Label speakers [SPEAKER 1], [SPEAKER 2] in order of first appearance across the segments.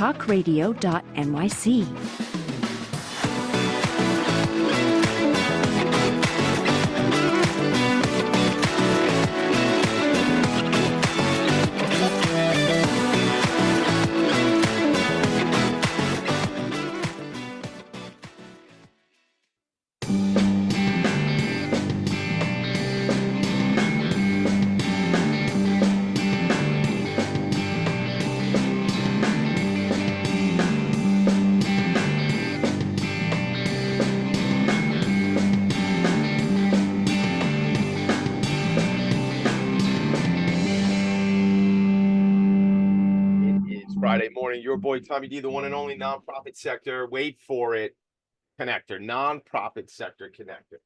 [SPEAKER 1] talkradio.nyc.
[SPEAKER 2] Friday morning, your boy Tommy D, the one and only nonprofit sector, wait for it, connector, nonprofit sector connector.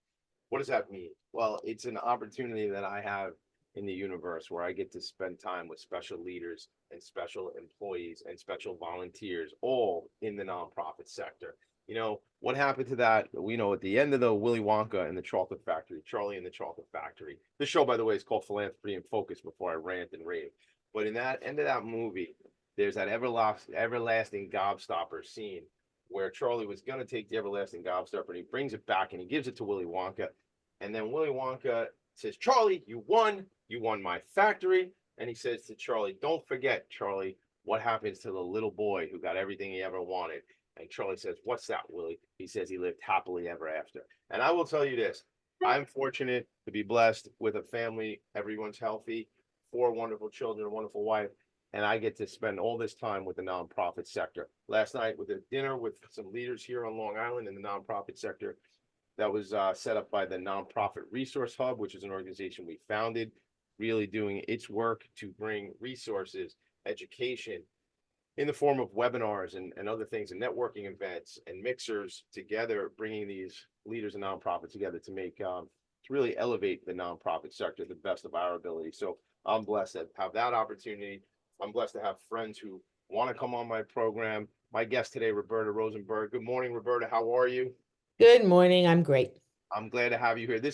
[SPEAKER 2] What does that mean? Well, it's an opportunity that I have in the universe where I get to spend time with special leaders and special employees and special volunteers, all in the nonprofit sector. You know, what happened to that? We know at the end of the Willy Wonka and the Chocolate Factory, Charlie and the Chocolate Factory. This show, by the way, is called Philanthropy and Focus before I rant and rave. But in that end of that movie, there's that everlasting gobstopper scene where Charlie was going to take the everlasting gobstopper and he brings it back and he gives it to Willy Wonka. And then Willy Wonka says, Charlie, you won my factory. And he says to Charlie, don't forget, Charlie, what happens to the little boy who got everything he ever wanted. And Charlie says, what's that, Willy? He says he lived happily ever after. And I will tell you this, I'm fortunate to be blessed with a family. Everyone's healthy, 4 wonderful children, a wonderful wife. And I get to spend all this time with the nonprofit sector. Last night with a dinner with some leaders here on Long Island in the nonprofit sector that was set up by the Nonprofit Resource Hub, which is an organization we founded, really doing its work to bring resources, education in the form of webinars and other things and networking events and mixers together, bringing these leaders and nonprofits together to make, to really elevate the nonprofit sector to the best of our ability. So I'm blessed to have that opportunity. I'm blessed to have friends who want to come on my program. My guest today, Roberta Rosenberg. Good morning, Roberta. How are you?
[SPEAKER 3] Good morning. I'm great.
[SPEAKER 2] I'm glad to have you here. It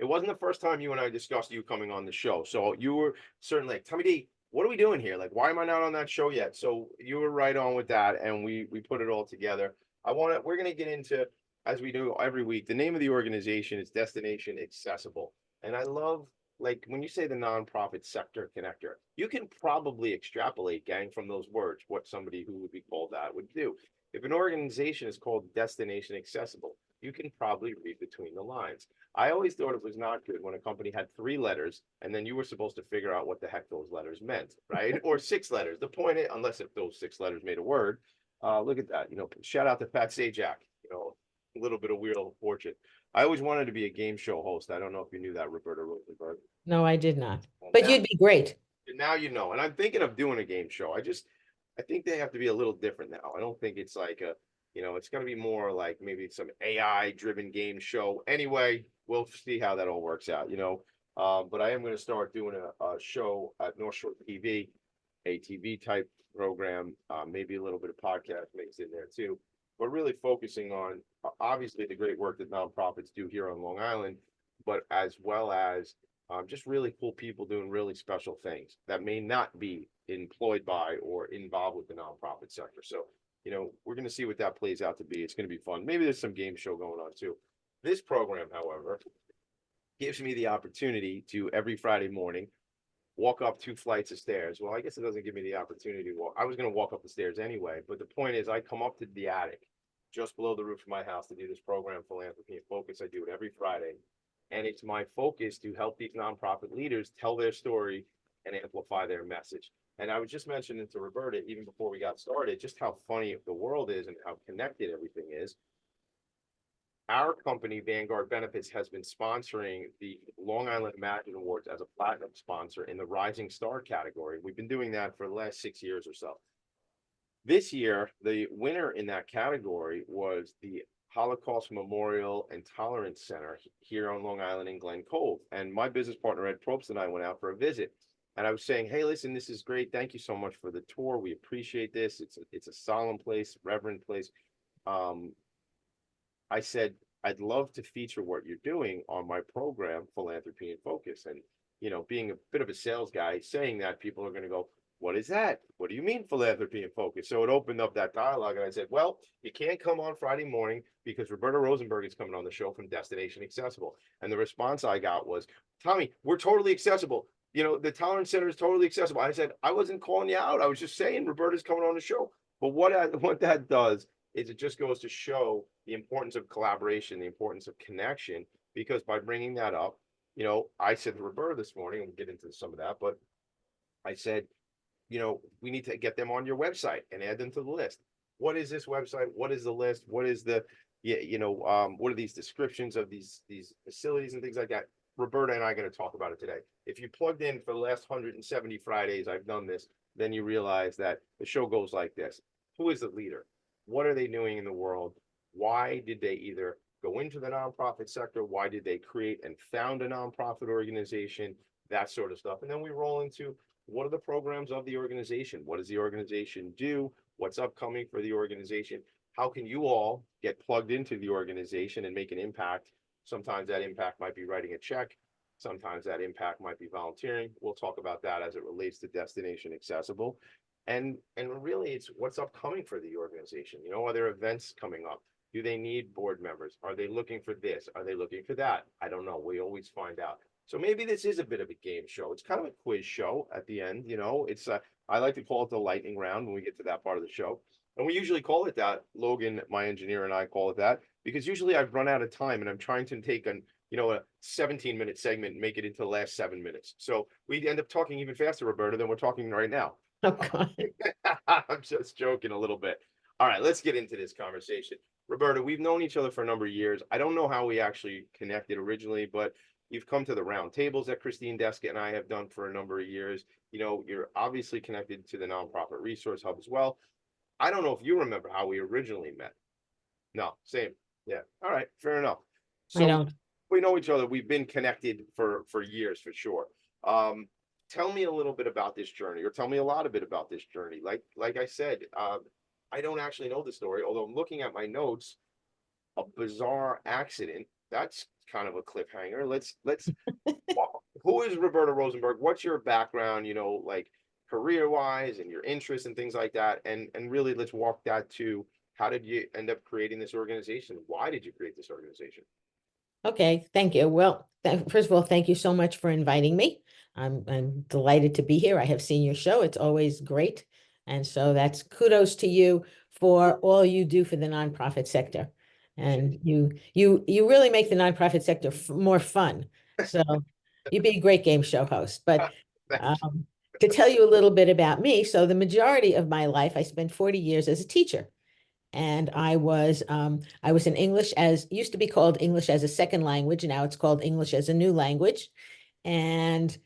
[SPEAKER 2] wasn't the first time you and I discussed you coming on the show. So you were certainly like, Tommy D, what are we doing here? Like, why am I not on that show yet? So you were right on with that. And we put it all together. We're going to get into, as we do every week, the name of the organization is Destination Accessible. And I love, like, when you say the nonprofit sector connector, you can probably extrapolate, gang, from those words, what somebody who would be called that would do. If an organization is called Destination Accessible, you can probably read between the lines. I always thought it was not good when a company had 3 letters and then you were supposed to figure out what the heck those letters meant, right? Or 6 letters. The point is, unless if those 6 letters made a word, look at that. You know, shout out to Pat Sajak, you know, a little bit of Wheel of Fortune. I always wanted to be a game show host. I don't know if you knew that, Roberta Rosenberg.
[SPEAKER 3] No, I did not. But you'd be great.
[SPEAKER 2] Now you know. And I'm thinking of doing a game show. I think they have to be a little different now. I don't think it's like it's going to be more like maybe some AI driven game show. Anyway, we'll see how that all works out, but I am going to start doing a show at North Shore TV, a TV type program, maybe a little bit of podcast mixed in there too, but really focusing on obviously the great work that nonprofits do here on Long Island, but as well as just really cool people doing really special things that may not be employed by or involved with the nonprofit sector. So, we're going to see what that plays out to be. It's going to be fun. Maybe there's some game show going on too. This program, however, gives me the opportunity to every Friday morning walk up 2 flights of stairs. Well, I guess it doesn't give me the opportunity to walk. I was going to walk up the stairs anyway, but the point is I come up to the attic just below the roof of my house to do this program, Philanthropy and Focus. I do it every Friday. And it's my focus to help these nonprofit leaders tell their story and amplify their message. And I was just mentioning to Roberta, even before we got started, just how funny the world is and how connected everything is. Our company, Vanguard Benefits, has been sponsoring the Long Island Imagine Awards as a platinum sponsor in the Rising Star category. We've been doing that for the last 6 years or so. This year, the winner in that category was the Holocaust Memorial and Tolerance Center here on Long Island in Glen Cove. And my business partner, Ed Probst, and I went out for a visit. And I was saying, hey, listen, this is great. Thank you so much for the tour. We appreciate this. It's a solemn place, reverend place. I said, I'd love to feature what you're doing on my program, Philanthropy and Focus. And, being a bit of a sales guy, saying that, people are going to go, what is that? What do you mean philanthropy and focus? So it opened up that dialogue, and I said, well, you can't come on Friday morning because Roberta Rosenberg is coming on the show from Destination Accessible. And the response I got was, Tommy, we're totally accessible. You know, the Tolerance Center is totally accessible. I said, I wasn't calling you out. I was just saying Roberta's coming on the show. But what that does is it just goes to show the importance of collaboration, the importance of connection, because by bringing that up, you know, I said to Roberta this morning, and we'll get into some of that, but I said, you know, we need to get them on your website and add them to the list. What is this website? What is the list? What is the, what are these descriptions of these facilities and things like that? Roberta and I are going to talk about it today. If you plugged in for the last 170 Fridays, I've done this, then you realize that the show goes like this. Who is the leader? What are they doing in the world? Why did they either go into the nonprofit sector? Why did they create and found a nonprofit organization? That sort of stuff. And then we roll into what are the programs of the organization? What does the organization do? What's upcoming for the organization? How can you all get plugged into the organization and make an impact? Sometimes that impact might be writing a check. Sometimes that impact might be volunteering. We'll talk about that as it relates to Destination Accessible. And really, it's what's upcoming for the organization. You know, are there events coming up? Do they need board members? Are they looking for this? Are they looking for that? I don't know. We always find out. So maybe this is a bit of a game show. It's kind of a quiz show at the end. You know, it's I like to call it the lightning round when we get to that part of the show. And we usually call it that. Logan, my engineer, and I call it that because usually I've run out of time and I'm trying to take a 17-minute segment and make it into the last 7 minutes. So we end up talking even faster, Roberta, than we're talking right now.
[SPEAKER 3] Oh, God.
[SPEAKER 2] I'm just joking a little bit. All right, let's get into this conversation. Roberta, we've known each other for a number of years. I don't know how we actually connected originally, but you've come to the round tables that Christine Deska and I have done for a number of years. You know, you're obviously connected to the Nonprofit Resource Hub as well. I don't know if you remember how we originally met. No, same. Yeah. All right, fair enough.
[SPEAKER 3] I
[SPEAKER 2] So
[SPEAKER 3] don't.
[SPEAKER 2] we know each other. We've been connected for years, for sure. Tell me a little bit about this journey, or tell me a lot of bit about this journey. Like I said, I don't actually know the story, although I'm looking at my notes. A bizarre accident. That's kind of a cliffhanger. Let's who is Roberta Rosenberg? What's your background, you know, like career-wise and your interests and things like that? And really let's walk that to how did you end up creating this organization? Why did you create this organization?
[SPEAKER 3] Okay, thank you. Well, first of all, thank you so much for inviting me. I'm delighted to be here. I have seen your show. It's always great. And so that's kudos to you for all you do for the nonprofit sector. And you really make the nonprofit sector more fun. So you'd be a great game show host. But to tell you a little bit about me, so the majority of my life, I spent 40 years as a teacher. And I was in English as used to be called English as a second language. Now it's called English as a new language. And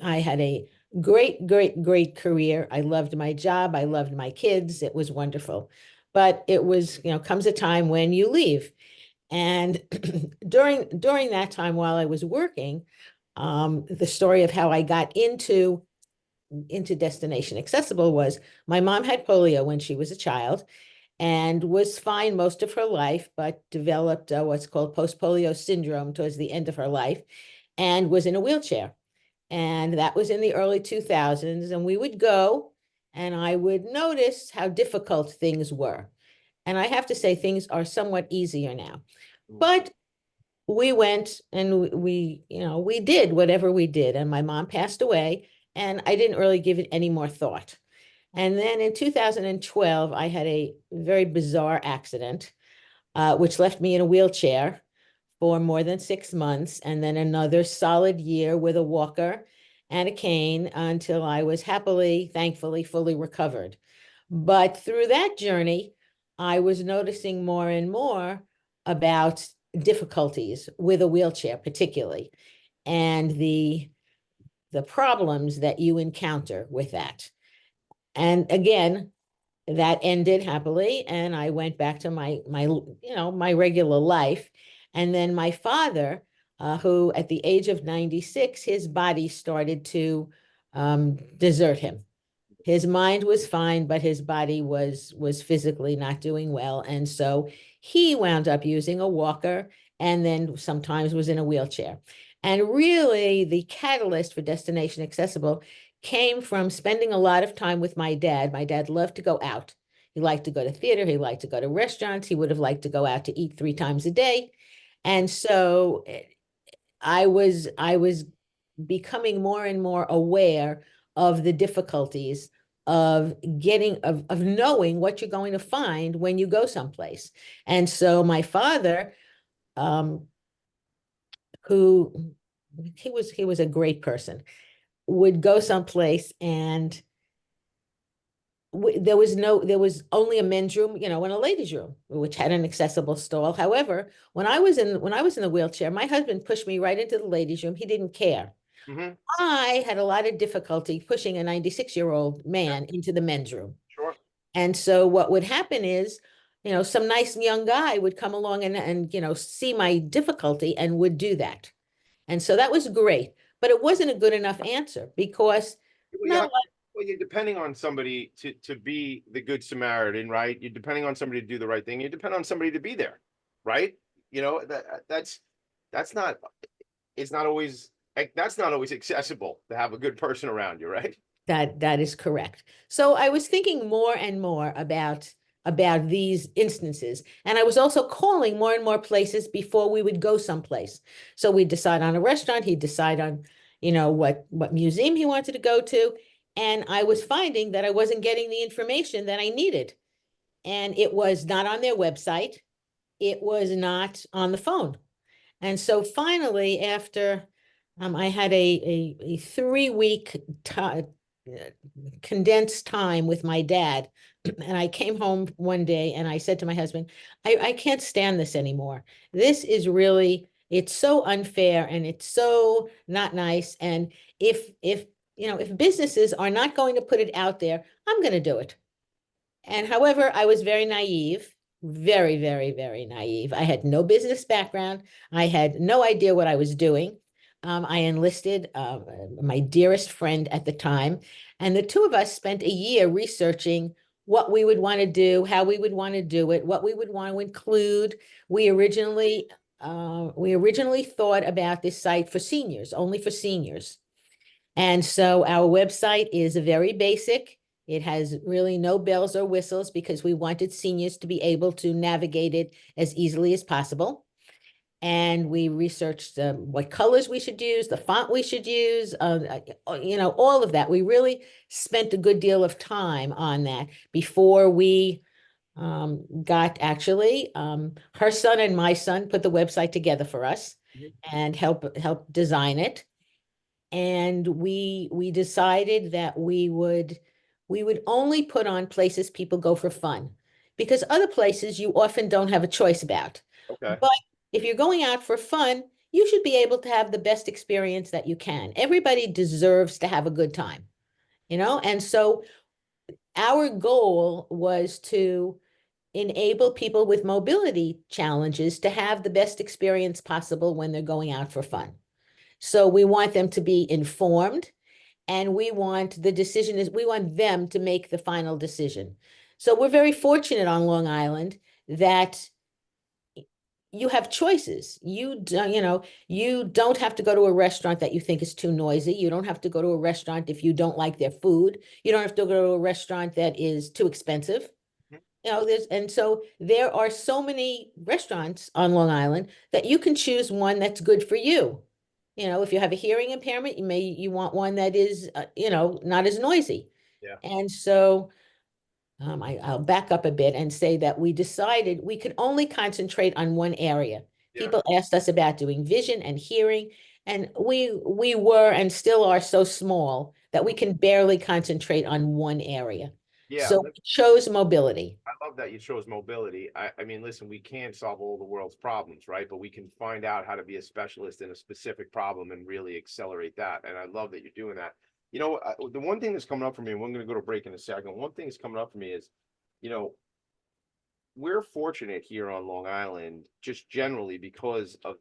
[SPEAKER 3] I had a great, great, great career. I loved my job. I loved my kids. It was wonderful. But it was, comes a time when you leave. And during that time while I was working, the story of how I got into Destination Accessible was my mom had polio when she was a child and was fine most of her life, but developed what's called post-polio syndrome towards the end of her life and was in a wheelchair. And that was in the early 2000s. And we would go and I would notice how difficult things were. And I have to say things are somewhat easier now. But we went and we did whatever we did. And my mom passed away and I didn't really give it any more thought. And then in 2012, I had a very bizarre accident, which left me in a wheelchair for more than 6 months, and then another solid year with a walker and a cane until I was happily, thankfully, fully recovered. But through that journey, I was noticing more and more about difficulties with a wheelchair, particularly, and the problems that you encounter with that. And again, that ended happily, and I went back to my regular life. And then my father, who at the age of 96, his body started to desert him. His mind was fine, but his body was physically not doing well. And so he wound up using a walker and then sometimes was in a wheelchair. And really the catalyst for Destination Accessible came from spending a lot of time with my dad. My dad loved to go out. He liked to go to theater. He liked to go to restaurants. He would have liked to go out to eat 3 times a day. And so I was becoming more and more aware of the difficulties of of knowing what you're going to find when you go someplace. And so my father, um, who he was a great person, would go someplace and there was only a men's room, and a ladies' room, which had an accessible stall. However, when I was in the wheelchair, my husband pushed me right into the ladies' room. He didn't care.
[SPEAKER 2] Hmm.
[SPEAKER 3] I had a lot of difficulty pushing a 96-year-old
[SPEAKER 2] Yeah,
[SPEAKER 3] man into the men's room.
[SPEAKER 2] sure.
[SPEAKER 3] And so what would happen is, some nice young guy would come along and see my difficulty and would do that. And so that was great, but it wasn't a good enough answer because
[SPEAKER 2] Well, you
[SPEAKER 3] not a
[SPEAKER 2] have,
[SPEAKER 3] lot.
[SPEAKER 2] well, you're depending on somebody to be the good Samaritan, right? You're depending on somebody to do the right thing. You depend on somebody to be there, right? That's not it's not always like that's not always accessible to have a good person around you, right?
[SPEAKER 3] That is correct. So I was thinking more and more about these instances, and I was also calling more and more places before we would go someplace. So we'd decide on a restaurant, he'd decide on, what museum he wanted to go to, and I was finding that I wasn't getting the information that I needed, and it was not on their website, it was not on the phone. And so finally, after I had a 3 week condensed time with my dad, and I came home one day and I said to my husband, I can't stand this anymore. This is really, it's so unfair and it's so not nice. And if businesses are not going to put it out there, I'm going to do it. And however, I was very naive, very, very, very naive. I had no business background. I had no idea what I was doing. I enlisted my dearest friend at the time, and the two of us spent a year researching what we would want to do, how we would want to do it, what we would want to include. We originally thought about this site for seniors, only for seniors. And so our website is very basic. It has really no bells or whistles because we wanted seniors to be able to navigate it as easily as possible. And we researched what colors we should use, the font we should use, all of that. We really spent a good deal of time on that before we got actually her son and my son put the website together for us
[SPEAKER 2] Mhm.
[SPEAKER 3] and help design it. And we decided that we would only put on places people go for fun, because other places you often don't have a choice about.
[SPEAKER 2] Okay.
[SPEAKER 3] But if you're going out for fun, you should be able to have the best experience that you can. Everybody deserves to have a good time, and so our goal was to enable people with mobility challenges to have the best experience possible when they're going out for fun. So we want them to be informed, and we want them to make the final decision. So we're very fortunate on Long Island that you have choices. You don't have to go to a restaurant that you think is too noisy. You don't have to go to a restaurant if you don't like their food. You don't have to go to a restaurant that is too expensive.
[SPEAKER 2] Mhm.
[SPEAKER 3] And so there are so many restaurants on Long Island that you can choose one that's good for you. If you have a hearing impairment, you want one that is, not as noisy.
[SPEAKER 2] Yeah.
[SPEAKER 3] And so I'll back up a bit and say that we decided we could only concentrate on one area.
[SPEAKER 2] Yeah.
[SPEAKER 3] People asked us about doing vision and hearing, and we were and still are so small that we can barely concentrate on one area.
[SPEAKER 2] Yeah.
[SPEAKER 3] So we chose mobility.
[SPEAKER 2] I love that you chose mobility. I mean, listen, we can't solve all the world's problems, right? But we can find out how to be a specialist in a specific problem and really accelerate that. And I love that you're doing that. The one thing that's coming up for me, and we're going to go to break in a second. One thing that's coming up for me is, you know, we're fortunate here on Long Island, just generally because of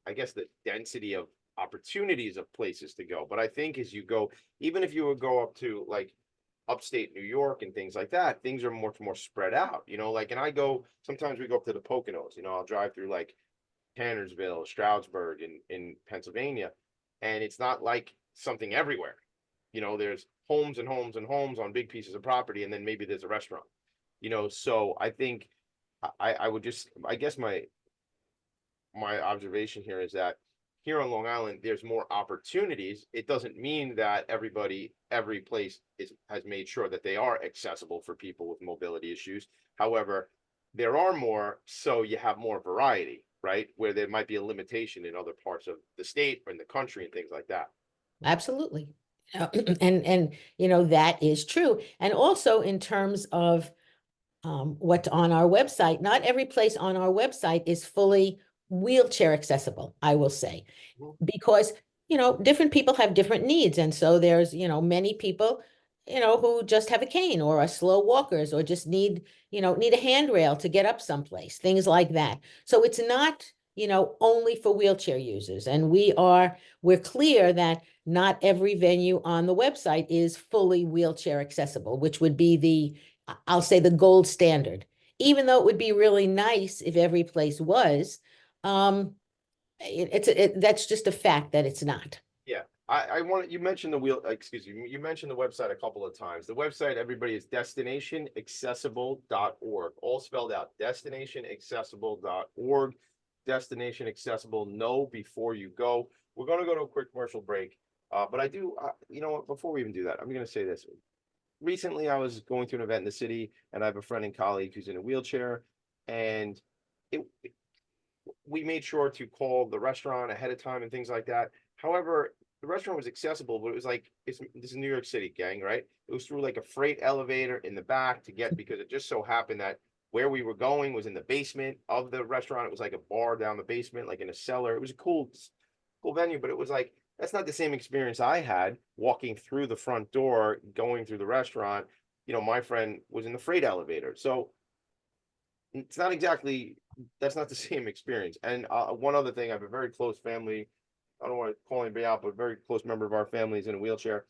[SPEAKER 2] I guess, the density of opportunities of places to go. But I think as you go, even if you would go up to like upstate New York and things like that, things are much more spread out, like, and sometimes we go up to the Poconos, I'll drive through like Tannersville, Stroudsburg in Pennsylvania, and it's not like something everywhere. there's homes and homes and homes on big pieces of property, and then maybe there's a restaurant. So I think I would I guess my observation here is that here on Long Island, there's more opportunities. It doesn't mean that every place has made sure that they are accessible for people with mobility issues. However, there are more, so you have more variety, right? Where there might be a limitation in other parts of the state or in the country and things like that.
[SPEAKER 3] Absolutely. And that is true. And also in terms of what's on our website, not every place on our website is fully wheelchair accessible, I will say, because different people have different needs. And so there's many people who just have a cane or are slow walkers or just need a handrail to get up someplace, things like that. So it's not only for wheelchair users. And we're clear that not every venue on the website is fully wheelchair accessible, which would be I'll say the gold standard, even though it would be really nice if every place was. That's just a fact that it's not.
[SPEAKER 2] Yeah, you mentioned you mentioned the website a couple of times. The website, everybody, is destinationaccessible.org, all spelled out, destinationaccessible.org, destination accessible, know before you go. We're going to go to a quick commercial break, but I do, before we even do that, I'm going to say this. Recently, I was going to an event in the city, and I have a friend and colleague who's in a wheelchair, and we made sure to call the restaurant ahead of time and things like that. However, the restaurant was accessible, but it was like, this is New York City, gang, right? It was through like a freight elevator in the back because it just so happened that where we were going was in the basement of the restaurant. It was like a bar down the basement, like in a cellar. It was a cool venue, but it was like, that's not the same experience I had walking through the front door, going through the restaurant. My friend was in the freight elevator. So it's not exactly, that's not the same experience. And one other thing, I have a very close family. I don't want to call anybody out, but a very close member of our family is in a wheelchair.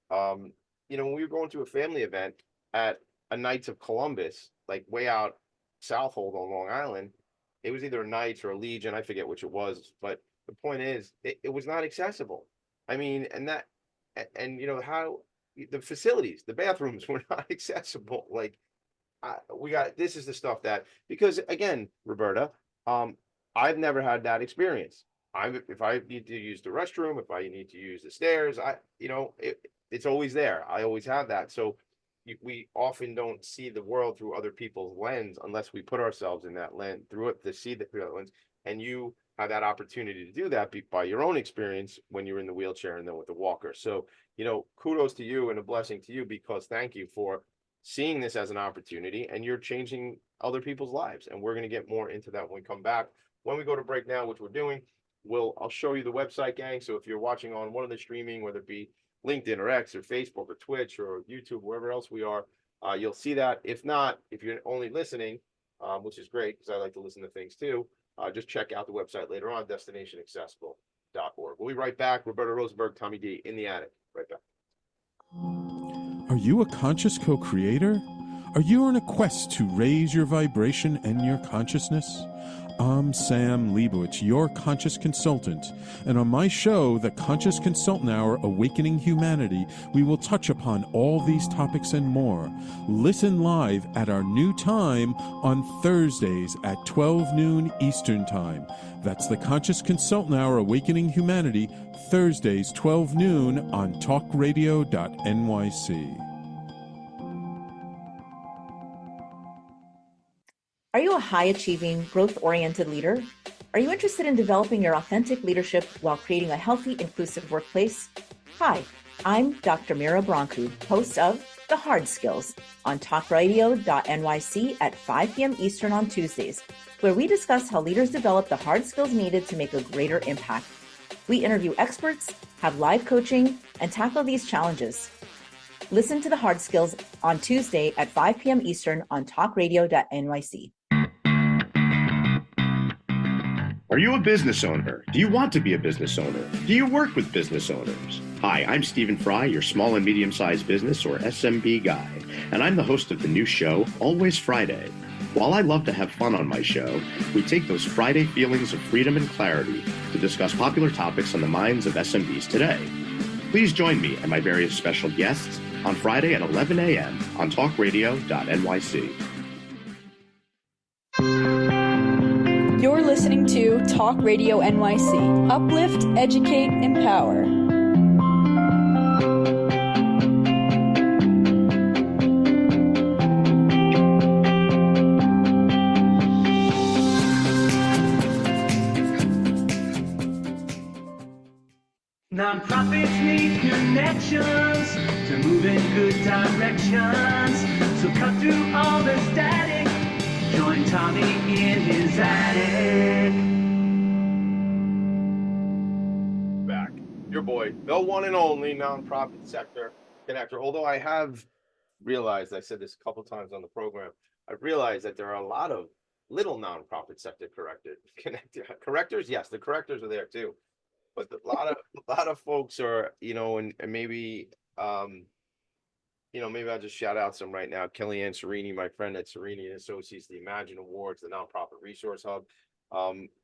[SPEAKER 2] When we were going to a family event at a Knights of Columbus, like way out Southold on Long Island, it was either a Knights or a Legion, I forget which it was, but the point is, it was not accessible. I mean, how the facilities, the bathrooms were not accessible. Like, this is the stuff that, because again, Roberta, I've never had that experience. If I need to use the restroom, if I need to use the stairs, it's always there. I always have that. So we often don't see the world through other people's lens unless we put ourselves in that lens through it to see through that lens. And you have that opportunity to do that by your own experience when you're in the wheelchair and then with the walker. So, kudos to you and a blessing to you, because thank you for seeing this as an opportunity, and you're changing other people's lives. And we're going to get more into that when we come back. When we go to break now, which we're doing, I'll show you the website, gang. So if you're watching on one of the streaming, whether it be LinkedIn or X or Facebook or Twitch or YouTube, wherever else we are, you'll see that. If not, if you're only listening, which is great because I like to listen to things too, just check out the website later on, destinationaccessible.org. We'll be right back. Roberta Rosenberg, Tommy D in the attic. Right back.
[SPEAKER 1] Are you a conscious co-creator? Are you on a quest to raise your vibration and your consciousness? I'm Sam Leibowitz, your conscious consultant, and on my show, The Conscious Consultant Hour, Awakening Humanity, we will touch upon all these topics and more. Listen live at our new time on Thursdays at 12 noon Eastern Time. That's The Conscious Consultant Hour, Awakening Humanity, Thursdays, 12 noon on talkradio.nyc.
[SPEAKER 4] Are you a high-achieving, growth-oriented leader? Are you interested in developing your authentic leadership while creating a healthy, inclusive workplace? Hi, I'm Dr. Mira Brancu, host of The Hard Skills on talkradio.nyc at 5 p.m. Eastern on Tuesdays, where we discuss how leaders develop the hard skills needed to make a greater impact. We interview experts, have live coaching, and tackle these challenges. Listen to The Hard Skills on Tuesday at 5 p.m. Eastern on talkradio.nyc.
[SPEAKER 5] Are you a business owner? Do you want to be a business owner? Do you work with business owners? Hi, I'm Stephen Fry, your small and medium-sized business or SMB guy, and I'm the host of the new show, Always Friday. While I love to have fun on my show, we take those Friday feelings of freedom and clarity to discuss popular topics on the minds of SMBs today. Please join me and my various special guests on Friday at 11 a.m. on talkradio.nyc.
[SPEAKER 6] You're listening to Talk Radio NYC. Uplift, educate, empower.
[SPEAKER 7] Nonprofits need connections to move in good directions. So cut through all the static. Join Tommy in his attic.
[SPEAKER 2] Back. Your boy, the one and only nonprofit sector connector. Although I have realized, I said this a couple times on the program, I've realized that there are a lot of little nonprofit sector correctors. Yes, the correctors are there too. But a lot of folks are, and maybe, maybe I'll just shout out some right now. Kellyanne Serini, my friend at Serini and Associates, the Imagine Awards, the nonprofit resource hub.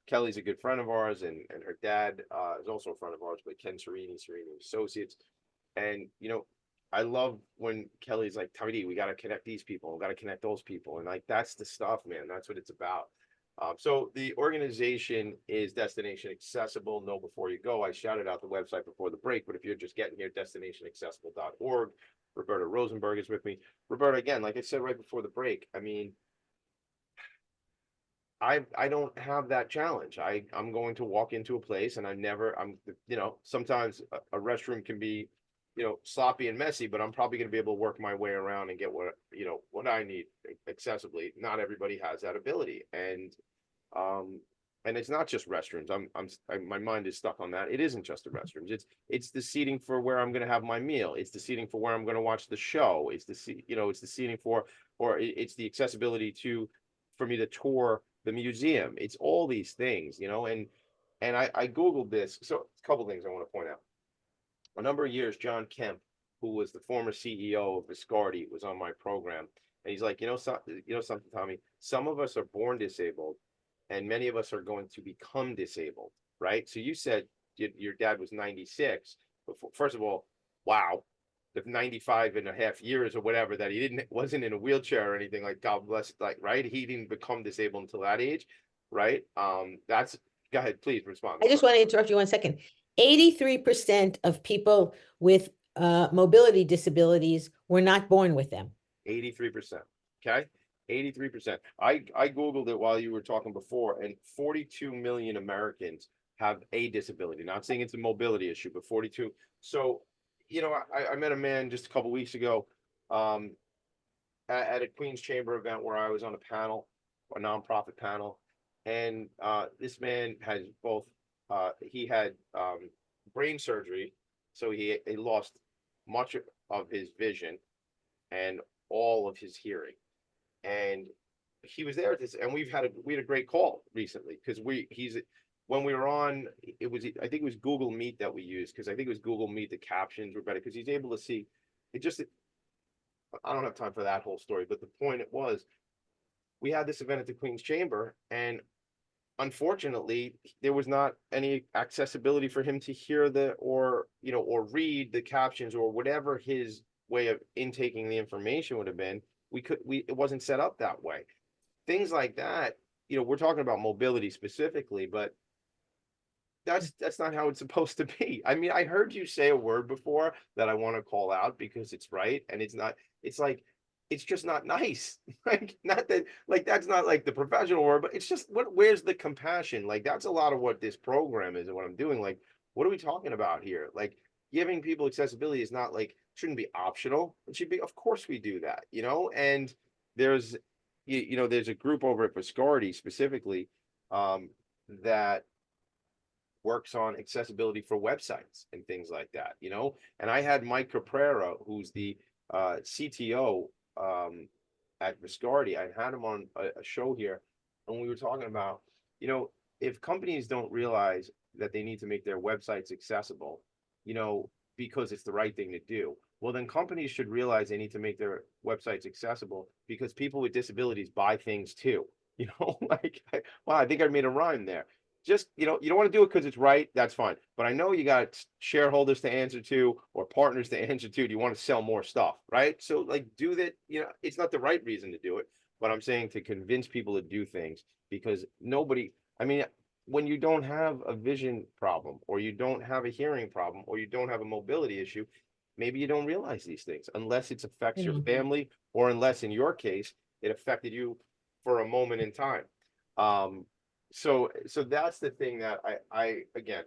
[SPEAKER 2] Kelly's a good friend of ours, and her dad is also a friend of ours, but Ken Serini Associates. And, I love when Kelly's like, Tommy, we got to connect these people, we got to connect those people. And like, that's the stuff, man. That's what it's about. So the organization is Destination Accessible. Know before you go. I shouted out the website before the break, but if you're just getting here, destinationaccessible.org. Roberta Rosenberg is with me. Roberta, again, like I said right before the break, I mean, I don't have that challenge. I'm going to walk into a place and sometimes a restroom can be, sloppy and messy, but I'm probably going to be able to work my way around and get what I need accessibly. Not everybody has that ability. And it's not just restrooms. My mind is stuck on that. It isn't just the restrooms. It's the seating for where I'm going to have my meal. It's the seating for where I'm going to watch the show. It's the seating for, or it's the accessibility for me to tour the museum. It's all these things, and I Googled this. So a couple things I want to point out. A number of years, John Kemp, who was the former CEO of Viscardi, was on my program. And he's like, something, Tommy, some of us are born disabled, and many of us are going to become disabled, right? So you said your dad was 96. First of all, wow, the 95 and a half years or whatever that he wasn't in a wheelchair or anything, like, God bless, like, right? He didn't become disabled until that age, right? Go ahead, please respond.
[SPEAKER 3] I just want to interrupt you 1 second. 83% of people with mobility disabilities were not born with them.
[SPEAKER 2] 83%. Okay. 83%. I Googled it while you were talking before, and 42 million Americans have a disability. Not saying it's a mobility issue, but 42. So, I met a man just a couple weeks ago at a Queen's Chamber event where I was on a panel, a nonprofit panel. And this man has both, he had brain surgery. So he lost much of his vision and all of his hearing. And he was there at this, and we had a great call recently because when we were on, I think it was Google Meet that we used, because I think it was Google Meet, the captions were better because he's able to see I don't have time for that whole story, but the point was, we had this event at the Queen's Chamber, and unfortunately there was not any accessibility for him to hear or read the captions or whatever his way of intaking the information would have been. It wasn't set up that way. Things like that, we're talking about mobility specifically, but that's not how it's supposed to be. I mean, I heard you say a word before that I want to call out because it's right, and it's just not nice. Like, not that, like, that's not like the professional word, but it's just, where's the compassion? Like, that's a lot of what this program is and what I'm doing. Like, what are we talking about here? Like, giving people accessibility is not like, shouldn't be optional. It should be, of course we do that, and there's a group over at Viscardi specifically that works on accessibility for websites and things like that, and I had Mike Caprera, who's the CTO at Viscardi. I had him on a show here, and we were talking about, if companies don't realize that they need to make their websites accessible, because it's the right thing to do, well, then companies should realize they need to make their websites accessible because people with disabilities buy things too. Like, wow, I think I made a rhyme there. just, you know, you don't want to do it because it's right, that's fine. But I know you got shareholders to answer to or partners to answer to. Do you want to sell more stuff, right? So like do that, you know, it's not the right reason to do it, but I'm saying to convince people to do things because nobody, I mean, when you don't have a vision problem or you don't have a hearing problem or you don't have a mobility issue, maybe you don't realize these things unless it affects your family or unless in your case, it affected you for a moment in time. So that's the thing that I again,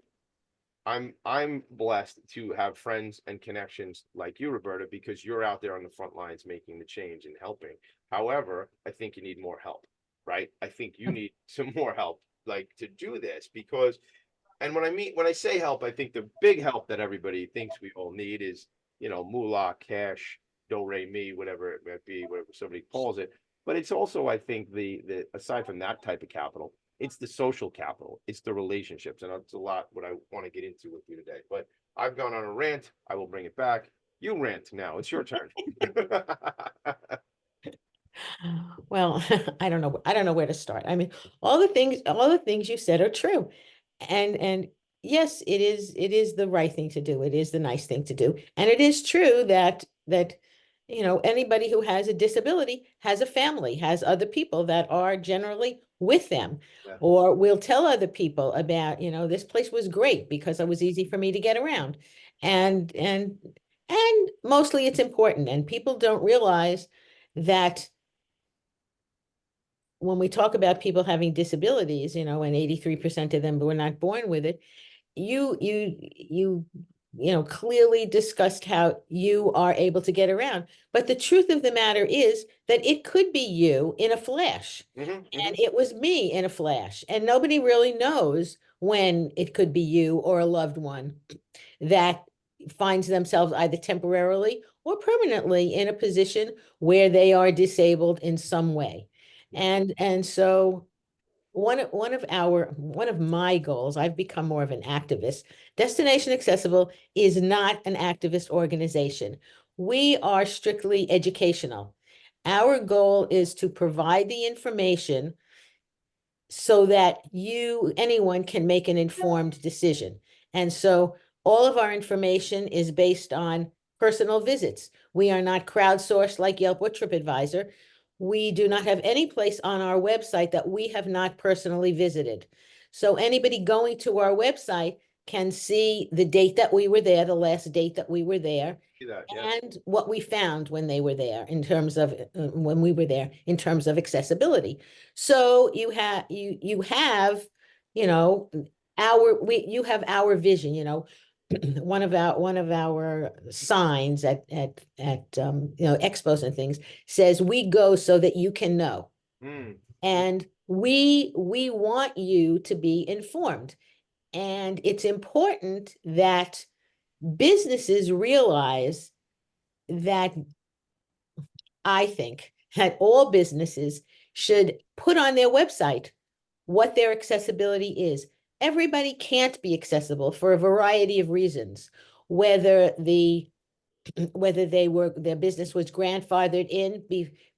[SPEAKER 2] I'm blessed to have friends and connections like you, Roberta, because you're out there on the front lines making the change and helping. However, I think you need more help, right? I think you need some more help, like to do this because, and when I say help, I think the big help that everybody thinks we all need is, you know, moolah, cash, do re mi, whatever it might be, whatever somebody calls it. But it's also, I think, the aside from that type of capital, it's the social capital, it's the relationships, and that's a lot what I want to get into with you today. But I've gone on a rant. I will bring it back. You rant now. It's your turn.
[SPEAKER 3] Well, I don't know. I don't know where to start. I mean, all the things you said are true. And yes, it is the right thing to do. It is the nice thing to do. And it is true that anybody who has a disability has a family, has other people that are generally with them,
[SPEAKER 2] Yeah.
[SPEAKER 3] or will tell other people about, this place was great because it was easy for me to get around. And mostly it's important. And people don't realize that when we talk about people having disabilities, and 83% of them were not born with it, you clearly discussed how you are able to get around. But the truth of the matter is that it could be you in a flash, and it was me in a flash, and nobody really knows when it could be you or a loved one that finds themselves either temporarily or permanently in a position where they are disabled in some way. And so one of my goals, I've become more of an activist. Destination Accessible is not an activist organization. We are strictly educational. Our goal is to provide the information so that anyone can make an informed decision. And so all of our information is based on personal visits. We are not crowdsourced like Yelp or TripAdvisor. We do not have any place on our website that we have not personally visited. So anybody going to our website can see the date that we were there, the last date that we were there, and what we found when they were there in terms of when we were there in terms of accessibility. So you have you have our vision. One of our signs at expos and things says, "We go so that you can know." And we want you to be informed. And it's important that businesses realize that, I think that all businesses should put on their website what their accessibility is. Everybody can't be accessible for a variety of reasons, whether their business was grandfathered in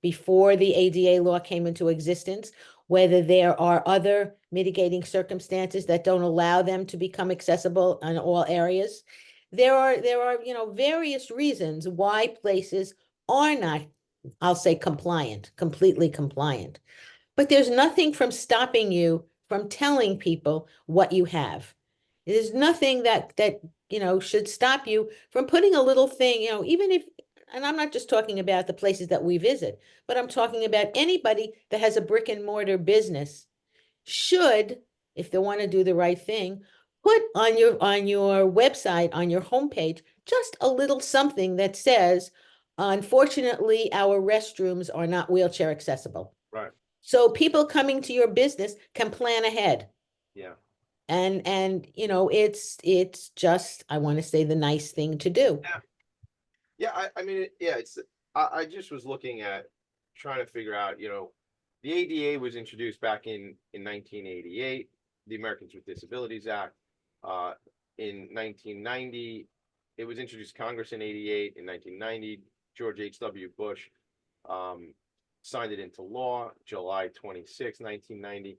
[SPEAKER 3] before the ADA law came into existence, whether there are other mitigating circumstances that don't allow them to become accessible in all areas. There are various reasons why places are not, I'll say, completely compliant. But there's nothing from stopping you from telling people what you have. There's nothing that should stop you from putting a little thing, even if, and I'm not just talking about the places that we visit, but I'm talking about anybody that has a brick and mortar business should, if they want to do the right thing, put on your website, on your homepage, just a little something that says, unfortunately, our restrooms are not wheelchair accessible.
[SPEAKER 2] Right.
[SPEAKER 3] So people coming to your business can plan ahead.
[SPEAKER 2] Yeah.
[SPEAKER 3] And it's just, I want to say, the nice thing to do.
[SPEAKER 2] Yeah. I mean, it's, I just was looking at trying to figure out, the ADA was introduced back in 1988, the Americans with Disabilities Act. In 1990, it was introduced to Congress in 88. In 1990, George H.W. Bush signed it into law, July 26, 1990.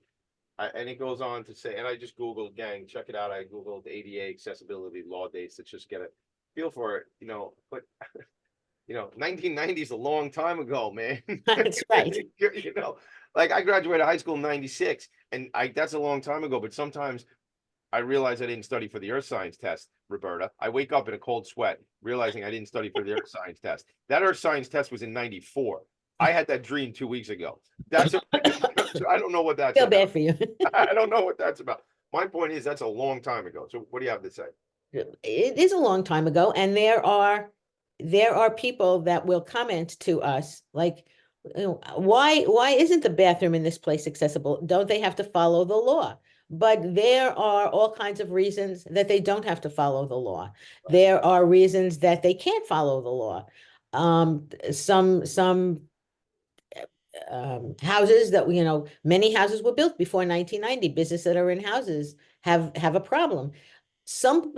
[SPEAKER 2] And it goes on to say, and I just Googled, gang, check it out. I Googled ADA accessibility law dates to just get a feel for it, but 1990 is a long time ago, man.
[SPEAKER 3] That's right.
[SPEAKER 2] Like I graduated high school in 96 and that's a long time ago, but sometimes I realize I didn't study for the earth science test, Roberta. I wake up in a cold sweat, realizing I didn't study for the earth science test. That earth science test was in 94. I had that dream 2 weeks ago. I don't know what that's
[SPEAKER 3] Feel
[SPEAKER 2] about.
[SPEAKER 3] bad for you.
[SPEAKER 2] I don't know what that's about. My point is that's a long time ago. So what do you have to say?
[SPEAKER 3] It is a long time ago, and there are people that will comment to us like, why isn't the bathroom in this place accessible? Don't they have to follow the law? But there are all kinds of reasons that they don't have to follow the law. There are reasons that they can't follow the law. Some houses that many houses were built before 1990. Businesses that are in houses have a problem. Some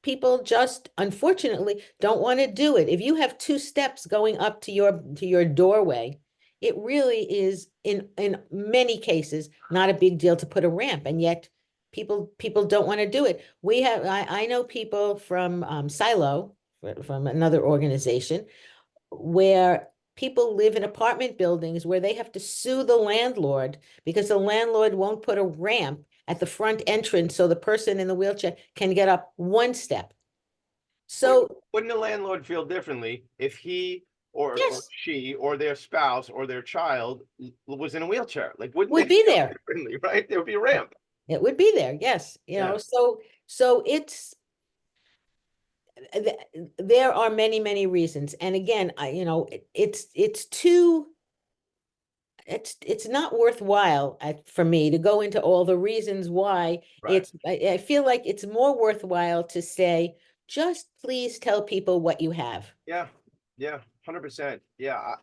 [SPEAKER 3] people just unfortunately don't want to do it. If you have 2 steps going up to your doorway, it really is in many cases not a big deal to put a ramp, and yet people don't want to do it. I know people from Silo, from another organization, where people live in apartment buildings where they have to sue the landlord because the landlord won't put a ramp at the front entrance so the person in the wheelchair can get up 1 step. So
[SPEAKER 2] wouldn't the landlord feel differently if he or
[SPEAKER 3] yes,
[SPEAKER 2] she or their spouse or their child was in a wheelchair? Like, wouldn't
[SPEAKER 3] would
[SPEAKER 2] they
[SPEAKER 3] be
[SPEAKER 2] feel
[SPEAKER 3] there.
[SPEAKER 2] differently, right? There would be a ramp.
[SPEAKER 3] It would be there. Yes.
[SPEAKER 2] Yeah.
[SPEAKER 3] So it's there are many reasons. And again, it's not worthwhile for me to go into all the reasons why.
[SPEAKER 2] Right.
[SPEAKER 3] I feel like it's more worthwhile to say, just please tell people what you have.
[SPEAKER 2] Yeah. Yeah. 100%. Yeah.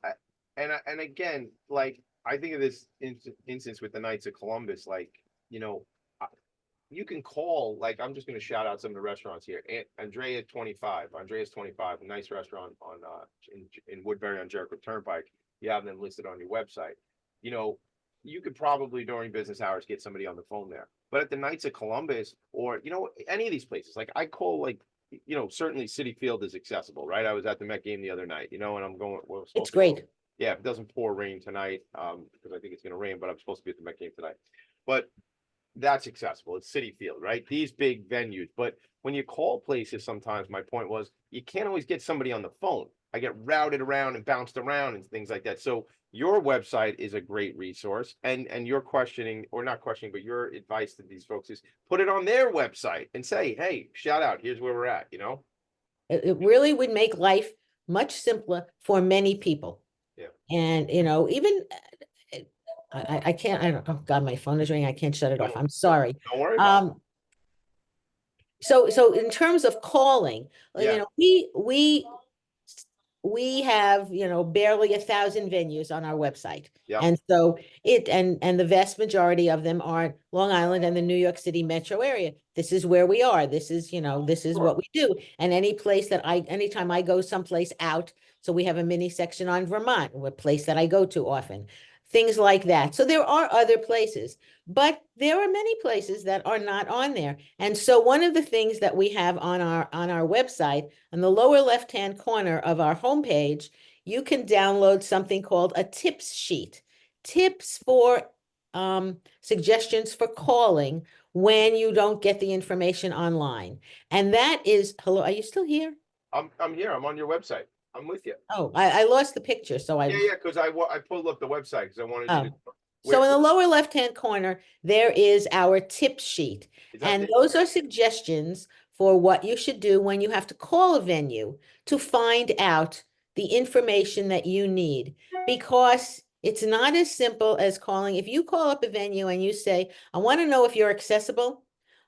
[SPEAKER 2] And again, like I think of this instance with the Knights of Columbus, like, you can call, like, I'm just going to shout out some of the restaurants here. Andrea's 25, a nice restaurant on in Woodbury on Jericho Turnpike. You have them listed on your website. You could probably during business hours get somebody on the phone there. But at the Knights of Columbus or, any of these places, like I call, like, certainly Citi Field is accessible, right? I was at the Met game the other night, and I'm going,
[SPEAKER 3] It's great.
[SPEAKER 2] Yeah, if it doesn't pour rain tonight, because I think it's going to rain, but I'm supposed to be at the Met game tonight. But that's accessible. It's Citi Field, right? These big venues. But when you call places, sometimes my point was you can't always get somebody on the phone. I get routed around and bounced around and things like that. So your website is a great resource. And your questioning, or not questioning, but your advice to these folks is put it on their website and say, hey, shout out, here's where we're at,
[SPEAKER 3] It really would make life much simpler for many people.
[SPEAKER 2] Yeah.
[SPEAKER 3] And, even I can't, I don't, oh God, my phone is ringing. I can't shut it off. I'm sorry.
[SPEAKER 2] Don't worry about it.
[SPEAKER 3] So in terms of calling,
[SPEAKER 2] Yeah.
[SPEAKER 3] we have, barely 1,000 venues on our website.
[SPEAKER 2] Yeah.
[SPEAKER 3] And so and the vast majority of them are Long Island and the New York City metro area. This is where we are. This is, this is what we do. And anytime I go someplace out, so we have a mini section on Vermont, a place that I go to often, things like that. So there are other places, but there are many places that are not on there. And so one of the things that we have on our website, on the lower left-hand corner of our homepage, you can download something called a tips sheet. Tips for suggestions for calling when you don't get the information online. And that is, hello, are you still here?
[SPEAKER 2] I'm here. I'm on your website. I'm with you.
[SPEAKER 3] Oh, I lost the picture, so I.
[SPEAKER 2] Yeah, because I pulled up the website because I wanted you to.
[SPEAKER 3] So in the lower left-hand corner, there is our tip sheet. And those are suggestions for what you should do when you have to call a venue to find out the information that you need. Because it's not as simple as calling. If you call up a venue and you say, I want to know if you're accessible.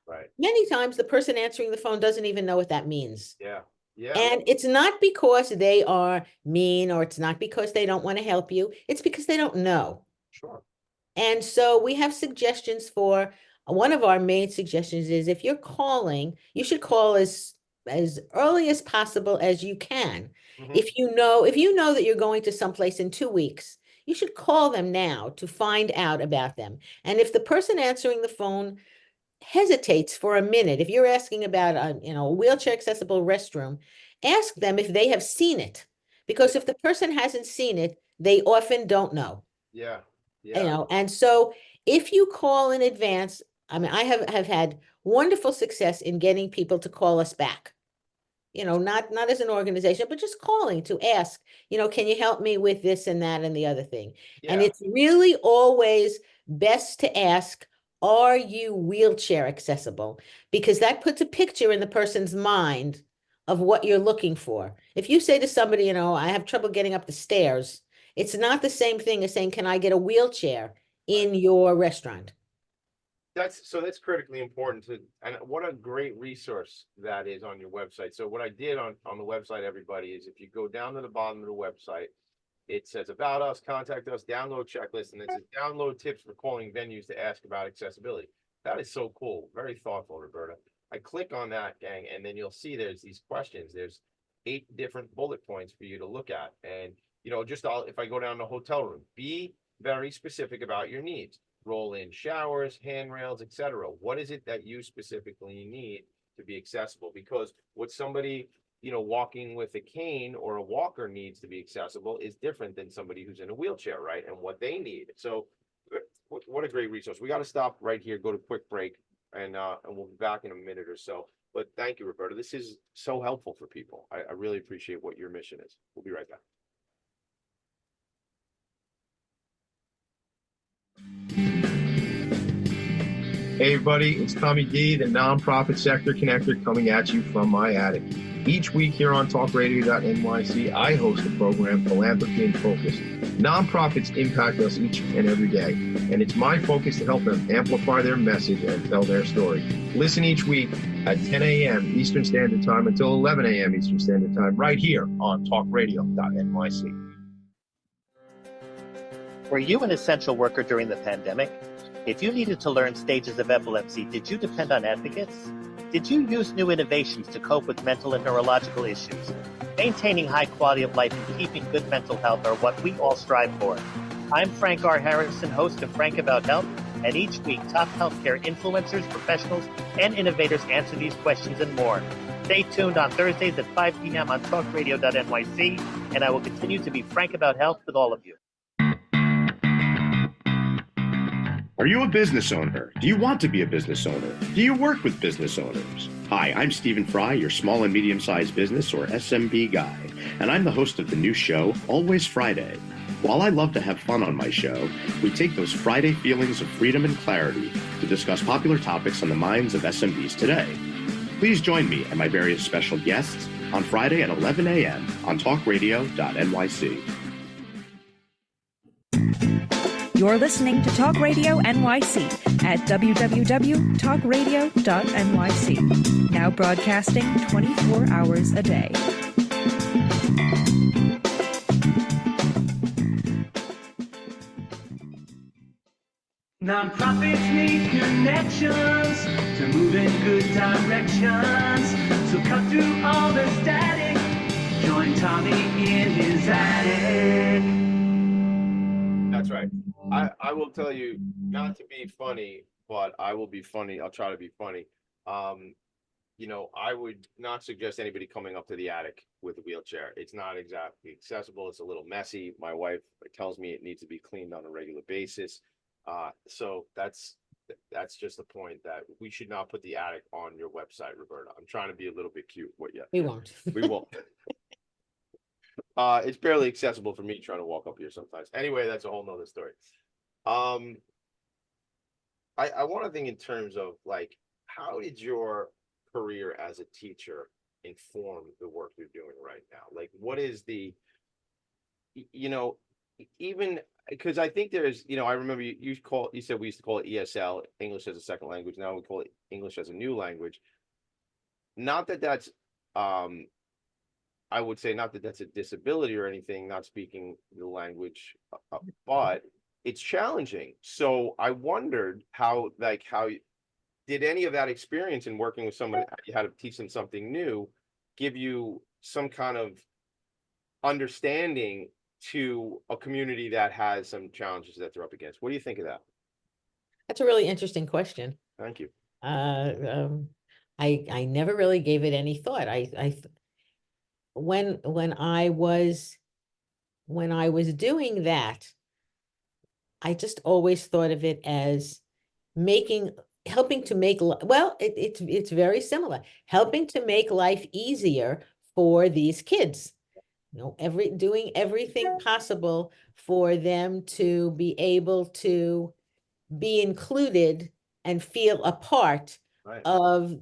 [SPEAKER 2] Right.
[SPEAKER 3] Many times the person answering the phone doesn't even know what that means.
[SPEAKER 2] Yeah. Yeah.
[SPEAKER 3] And it's not because they are mean, or it's not because they don't want to help you. It's because they don't know.
[SPEAKER 2] Sure.
[SPEAKER 3] And so we have suggestions for, one of our main suggestions is if you're calling, you should call as early as possible as you can.
[SPEAKER 2] Mhm.
[SPEAKER 3] If you know that you're going to someplace in 2 weeks, you should call them now to find out about them. And if the person answering the phone hesitates for a minute, if you're asking about a wheelchair accessible restroom, ask them if they have seen it. Because if the person hasn't seen it, they often don't know.
[SPEAKER 2] Yeah,
[SPEAKER 3] You
[SPEAKER 2] yeah,
[SPEAKER 3] know, and so if you call in advance, I mean, I have had wonderful success in getting people to call us back. Not as an organization, but just calling to ask, can you help me with this and that and the other thing? And
[SPEAKER 2] yeah.
[SPEAKER 3] it's really always best to ask, are you wheelchair accessible? Because that puts a picture in the person's mind of what you're looking for. If you say to somebody, I have trouble getting up the stairs, it's not the same thing as saying, can I get a wheelchair in your restaurant?
[SPEAKER 2] That's critically important and what a great resource that is on your website. So what I did on the website, everybody, is if you go down to the bottom of the website, it says about us, contact us, download checklist, and it says download tips for calling venues to ask about accessibility. That is so cool. Very thoughtful, Roberta. I click on that, gang, and then you'll see there's these questions. There's 8 different bullet points for you to look at. And, if I go down to hotel room, be very specific about your needs. Roll-in showers, handrails, etc. What is it that you specifically need to be accessible? Because what somebody walking with a cane or a walker needs to be accessible is different than somebody who's in a wheelchair, right? And what they need. So what a great resource. We got to stop right here, go to a quick break, and we'll be back in a minute or so. But thank you, Roberta. This is so helpful for people. I really appreciate what your mission is. We'll be right back.
[SPEAKER 5] Hey everybody, it's Tommy D, the nonprofit sector connector, coming at you from my attic. Each week here on talkradio.nyc, I host the program Philanthropy and Focus. Nonprofits impact us each and every day, and it's my focus to help them amplify their message and tell their story. Listen each week at 10 a.m. Eastern Standard Time until 11 a.m. Eastern Standard Time, right here on talkradio.nyc.
[SPEAKER 8] Were you an essential worker during the pandemic? If you needed to learn stages of epilepsy, did you depend on advocates? Did you use new innovations to cope with mental and neurological issues? Maintaining high quality of life and keeping good mental health are what we all strive for. I'm Frank R. Harrison, host of Frank About Health, and each week top healthcare influencers, professionals, and innovators answer these questions and more. Stay tuned on Thursdays at 5 p.m. on talkradio.nyc, and I will continue to be frank about health with all of you.
[SPEAKER 5] Are you a business owner? Do you want to be a business owner? Do you work with business owners? Hi, I'm Stephen Fry, your small and medium-sized business or SMB guy, and I'm the host of the new show, Always Friday. While I love to have fun on my show, we take those Friday feelings of freedom and clarity to discuss popular topics on the minds of SMBs today. Please join me and my various special guests on Friday at 11 a.m. on talkradio.nyc.
[SPEAKER 9] You're listening to Talk Radio NYC at www.talkradio.nyc. Now broadcasting 24 hours a day.
[SPEAKER 7] Nonprofits need connections to move in good directions. So cut through all the static. Join Tommy in his attic.
[SPEAKER 2] That's right. I will tell you, not to be funny, but I will be funny. I'll try to be funny. I would not suggest anybody coming up to the attic with a wheelchair. It's not exactly accessible. It's a little messy. My wife tells me it needs to be cleaned on a regular basis. So that's just the point, that we should not put the attic on your website, Roberta. I'm trying to be a little bit cute.
[SPEAKER 3] We won't.
[SPEAKER 2] We won't. It's barely accessible for me trying to walk up here sometimes. Anyway, that's a whole nother story. I want to think in terms of, like, how did your career as a teacher inform the work you're doing right now? Like, what is the, even because I think there's, I remember you said we used to call it ESL, English as a second language. Now we call it English as a new language. Not that that's, I would say not that that's a disability or anything, not speaking the language, but it's challenging. So I wondered how did any of that experience in working with someone, you had to teach them something new, give you some kind of understanding to a community that has some challenges that they're up against? What do you think of that?
[SPEAKER 3] That's a really interesting question.
[SPEAKER 2] Thank you.
[SPEAKER 3] Uh, um, I never really gave it any thought. When I was doing that, I just always thought of it as helping to make, well, it's very similar, helping to make life easier for these kids. Doing everything possible for them to be able to be included and feel a part
[SPEAKER 2] Right.
[SPEAKER 3] of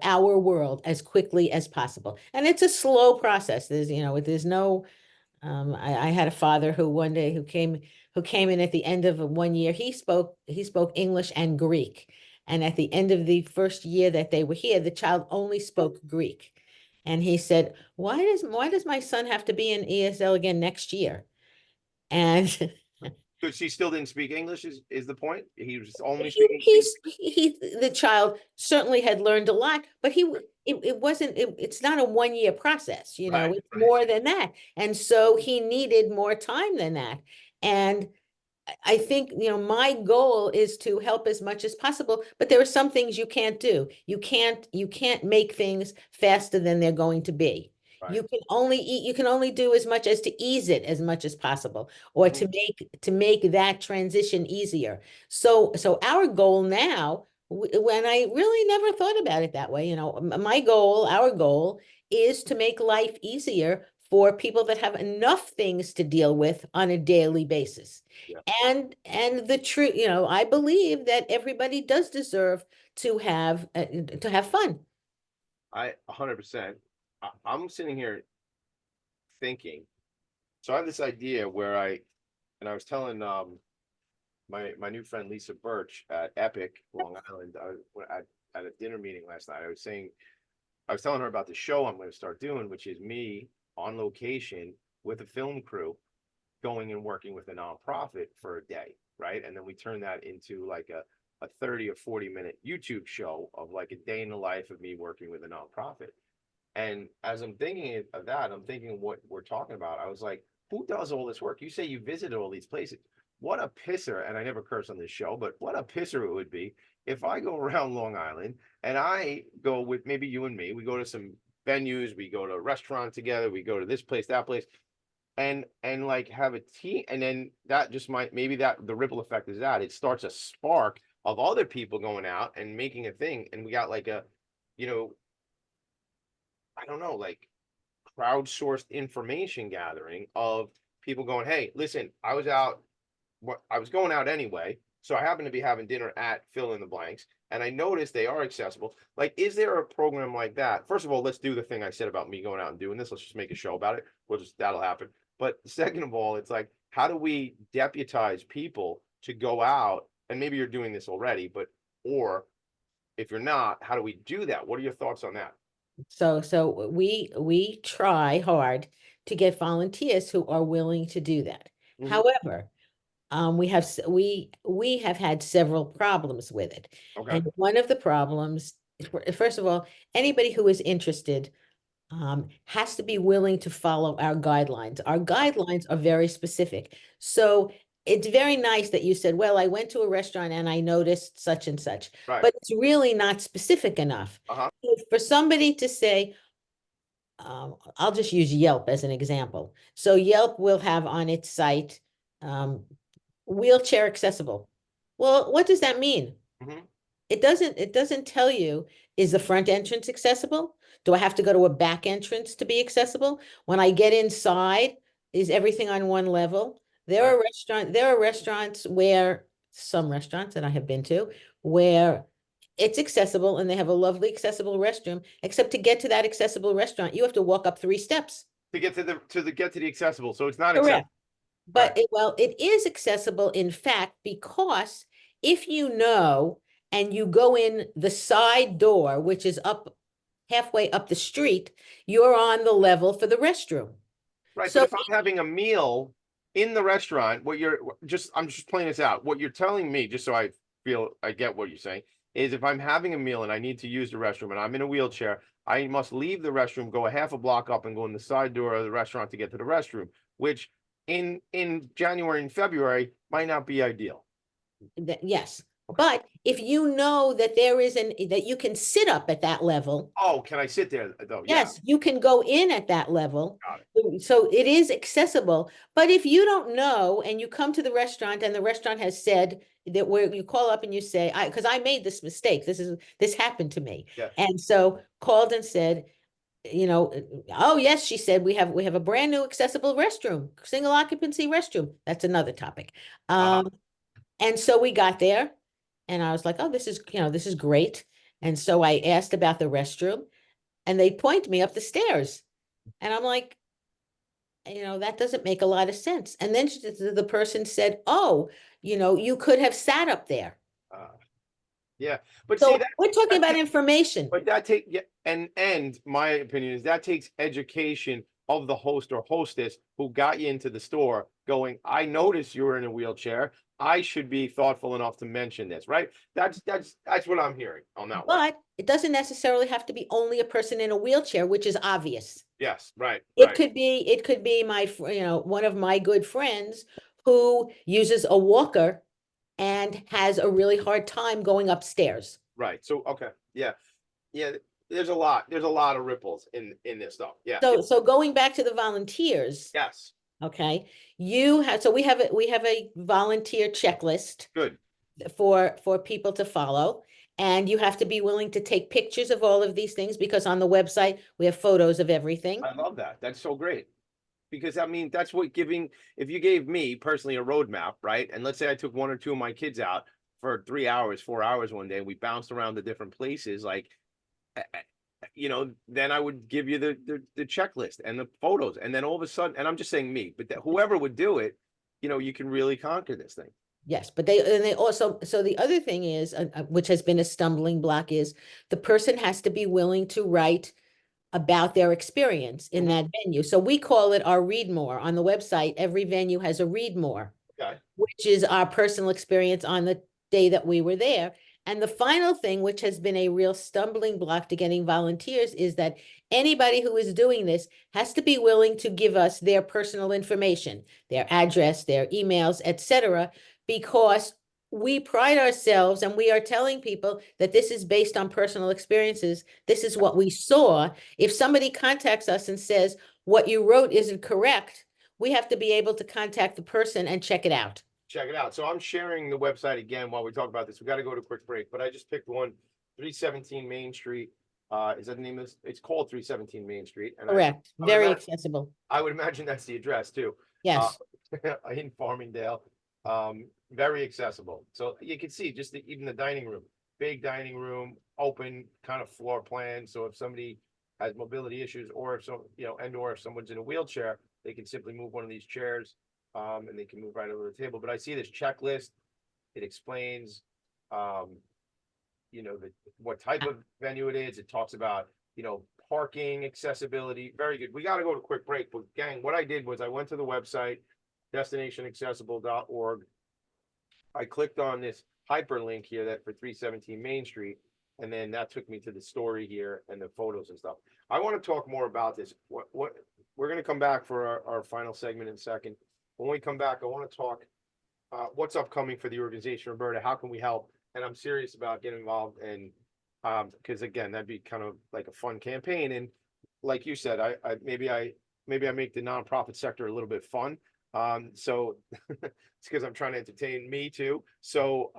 [SPEAKER 3] our world as quickly as possible. And it's a slow process. There's no I had a father who one day who came in at the end of 1 year. He spoke English and Greek. And at the end of the first year that they were here, the child only spoke Greek. And he said, why does my son have to be in ESL again next year? And
[SPEAKER 2] Because he still didn't speak English is the point? He was only
[SPEAKER 3] he,
[SPEAKER 2] speaking.
[SPEAKER 3] the child certainly had learned a lot, but it wasn't, it's not a 1 year process,
[SPEAKER 2] Right,
[SPEAKER 3] it's
[SPEAKER 2] right.
[SPEAKER 3] more than that. And so he needed more time than that. And I think, my goal is to help as much as possible, but there are some things you can't do. You can't make things faster than they're going to be.
[SPEAKER 2] Right.
[SPEAKER 3] You can only do as much as to ease it as much as possible, or to make that transition easier. So our goal now, when I really never thought about it that way, our goal is to make life easier for people that have enough things to deal with on a daily basis.
[SPEAKER 2] Yeah.
[SPEAKER 3] And the truth, I believe that everybody does deserve to have fun.
[SPEAKER 2] 100%. I'm sitting here thinking. So I have this idea where I was telling my new friend Lisa Birch at Epic Long Island at a dinner meeting last night. I was telling her about the show I'm going to start doing, which is me on location with a film crew going and working with a nonprofit for a day, right? And then we turn that into like a 30 or 40-minute YouTube show of like a day in the life of me working with a nonprofit. And as I'm thinking of that, I'm thinking what we're talking about. I was like, who does all this work? You say you visited all these places. What a pisser, and I never curse on this show, but what a pisser it would be if I go around Long Island and I go with maybe you and me, we go to some venues, we go to a restaurant together, we go to this place, that place, and like have a tea, and then that just maybe that the ripple effect is that it starts a spark of other people going out and making a thing, and we got like a, I don't know, like crowdsourced information gathering of people going, hey, listen, I was going out anyway. So I happen to be having dinner at fill in the blanks, and I noticed they are accessible. Like, is there a program like that? First of all, let's do the thing I said about me going out and doing this. Let's just make a show about it. That'll happen. But second of all, it's like, how do we deputize people to go out? And maybe you're doing this already, or if you're not, how do we do that? What are your thoughts on that?
[SPEAKER 3] So we try hard to get volunteers who are willing to do that.
[SPEAKER 2] Mhm.
[SPEAKER 3] However, we have had several problems with it.
[SPEAKER 2] Okay.
[SPEAKER 3] And one of the problems, first of all, anybody who is interested has to be willing to follow our guidelines. Our guidelines are very specific. So it's very nice that you said, well, I went to a restaurant and I noticed such and such,
[SPEAKER 2] Right.
[SPEAKER 3] but it's really not specific enough.
[SPEAKER 2] Uh-huh.
[SPEAKER 3] For somebody to say, I'll just use Yelp as an example. So Yelp will have on its site, wheelchair accessible. Well, what does that mean?
[SPEAKER 2] Mhm.
[SPEAKER 3] It doesn't tell you, is the front entrance accessible? Do I have to go to a back entrance to be accessible? When I get inside, is everything on one level? There are restaurants where, some restaurants that I have been to, where it's accessible and they have a lovely accessible restroom, except to get to that accessible restaurant, you have to walk up 3 steps.
[SPEAKER 2] To get to the accessible. So it's not
[SPEAKER 3] Correct.
[SPEAKER 2] accessible.
[SPEAKER 3] But it is accessible, in fact, because if you know, and you go in the side door, which is up halfway up the street, you're on the level for the restroom.
[SPEAKER 2] Right,
[SPEAKER 3] So
[SPEAKER 2] but if I'm having a meal in the restaurant, I'm just playing this out. What you're telling me, just so I feel I get what you're saying, is if I'm having a meal and I need to use the restroom and I'm in a wheelchair, I must leave the restroom, go a half a block up and go in the side door of the restaurant to get to the restroom, which in January and February might not be ideal.
[SPEAKER 3] Yes, but if you know that that you can sit up at that level,
[SPEAKER 2] Oh, can I sit there though? Yeah,
[SPEAKER 3] yes, you can go in at that level.
[SPEAKER 2] got it.
[SPEAKER 3] So it is accessible. But if you don't know and you come to the restaurant and the restaurant has said that where you call up and you say, because I made this mistake, this happened to me.
[SPEAKER 2] Yes.
[SPEAKER 3] And so called and said, oh yes, she said, we have a brand new accessible restroom, single occupancy restroom. That's another topic. And so we got there and I was like, oh, this is great. And so I asked about the restroom and they point me up the stairs. And I'm like, that doesn't make a lot of sense. And then the person said, oh, you could have sat up there.
[SPEAKER 2] Yeah, but
[SPEAKER 3] So
[SPEAKER 2] see that
[SPEAKER 3] we're talking about information.
[SPEAKER 2] but and my opinion is that takes education of the host or hostess who got you into the store going, I noticed you were in a wheelchair. I should be thoughtful enough to mention this, right? That's what I'm hearing on that one.
[SPEAKER 3] But it doesn't necessarily have to be only a person in a wheelchair, which is obvious.
[SPEAKER 2] Yes, right.
[SPEAKER 3] It could be one of my good friends who uses a walker and has a really hard time going upstairs.
[SPEAKER 2] Right. So okay. Yeah. There's a lot of ripples in this stuff. Yeah.
[SPEAKER 3] So going back to the volunteers.
[SPEAKER 2] Yes.
[SPEAKER 3] Okay. We have a volunteer checklist.
[SPEAKER 2] Good.
[SPEAKER 3] For people to follow. And you have to be willing to take pictures of all of these things because on the website, we have photos of everything.
[SPEAKER 2] I love that. That's so great. Because I mean, that's what if you gave me personally a roadmap, right? And let's say I took one or two of my kids out for 3 hours, 4 hours one day, and we bounced around the different places, like, then I would give you the checklist and the photos. And then all of a sudden, and I'm just saying me, but whoever would do it, you can really conquer this thing.
[SPEAKER 3] Yes, but they also, so the other thing is, which has been a stumbling block, is the person has to be willing to write about their experience in that venue. So we call it our read more. On the website, every venue has a read more, which is our personal experience on the day that we were there. And the final thing, which has been a real stumbling block to getting volunteers, is that anybody who is doing this has to be willing to give us their personal information, their address, their emails, etc., because we pride ourselves and we are telling people that this is based on personal experiences. This is what we saw. If somebody contacts us and says, what you wrote isn't correct, we have to be able to contact the person and check it out.
[SPEAKER 2] Check it out. So I'm sharing the website again while we talk about this. We got to go to a quick break, but I just picked one, 317 Main Street. Is that the name of this? It's called 317 Main Street. And
[SPEAKER 3] correct. Very accessible.
[SPEAKER 2] I would imagine that's the address too.
[SPEAKER 3] Yes.
[SPEAKER 2] In Farmingdale. Very accessible. So you can see just even the dining room, big dining room, open kind of floor plan. So if somebody has mobility issues or if someone's in a wheelchair, they can simply move one of these chairs and they can move right over the table. But I see this checklist. It explains, what type of venue it is. It talks about, parking, accessibility. Very good. We got to go to a quick break. But gang, what I did was I went to the website, destinationaccessible.org. I clicked on this hyperlink here that for 317 Main Street, and then that took me to the story here and the photos and stuff. I want to talk more about this. What we're going to come back for our final segment in a second. When we come back, I want to talk what's upcoming for the organization, Roberta. How can we help? And I'm serious about getting involved, and because again, that'd be kind of like a fun campaign. And like you said, I maybe I make the nonprofit sector a little bit fun. So it's because I'm trying to entertain me too. So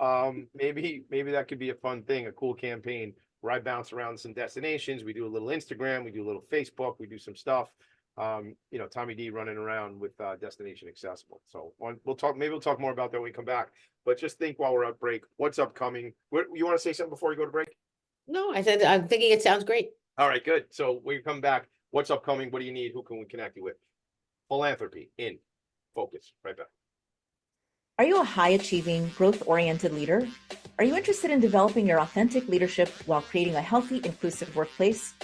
[SPEAKER 2] maybe that could be a fun thing, a cool campaign where I bounce around some destinations. We do a little Instagram, we do a little Facebook, we do some stuff. Tommy D running around with Destination Accessible. So we'll talk more about that when we come back. But just think while we're at break, what's upcoming? You want to say something before you go to break?
[SPEAKER 3] No, I said I'm thinking it sounds great.
[SPEAKER 2] All right, good. So when you come back, what's upcoming? What do you need? Who can we connect you with? Philanthropy in Focus. Right back.
[SPEAKER 4] Are you a high-achieving, growth-oriented leader? Are you interested in developing your authentic leadership while creating a healthy, inclusive workplace?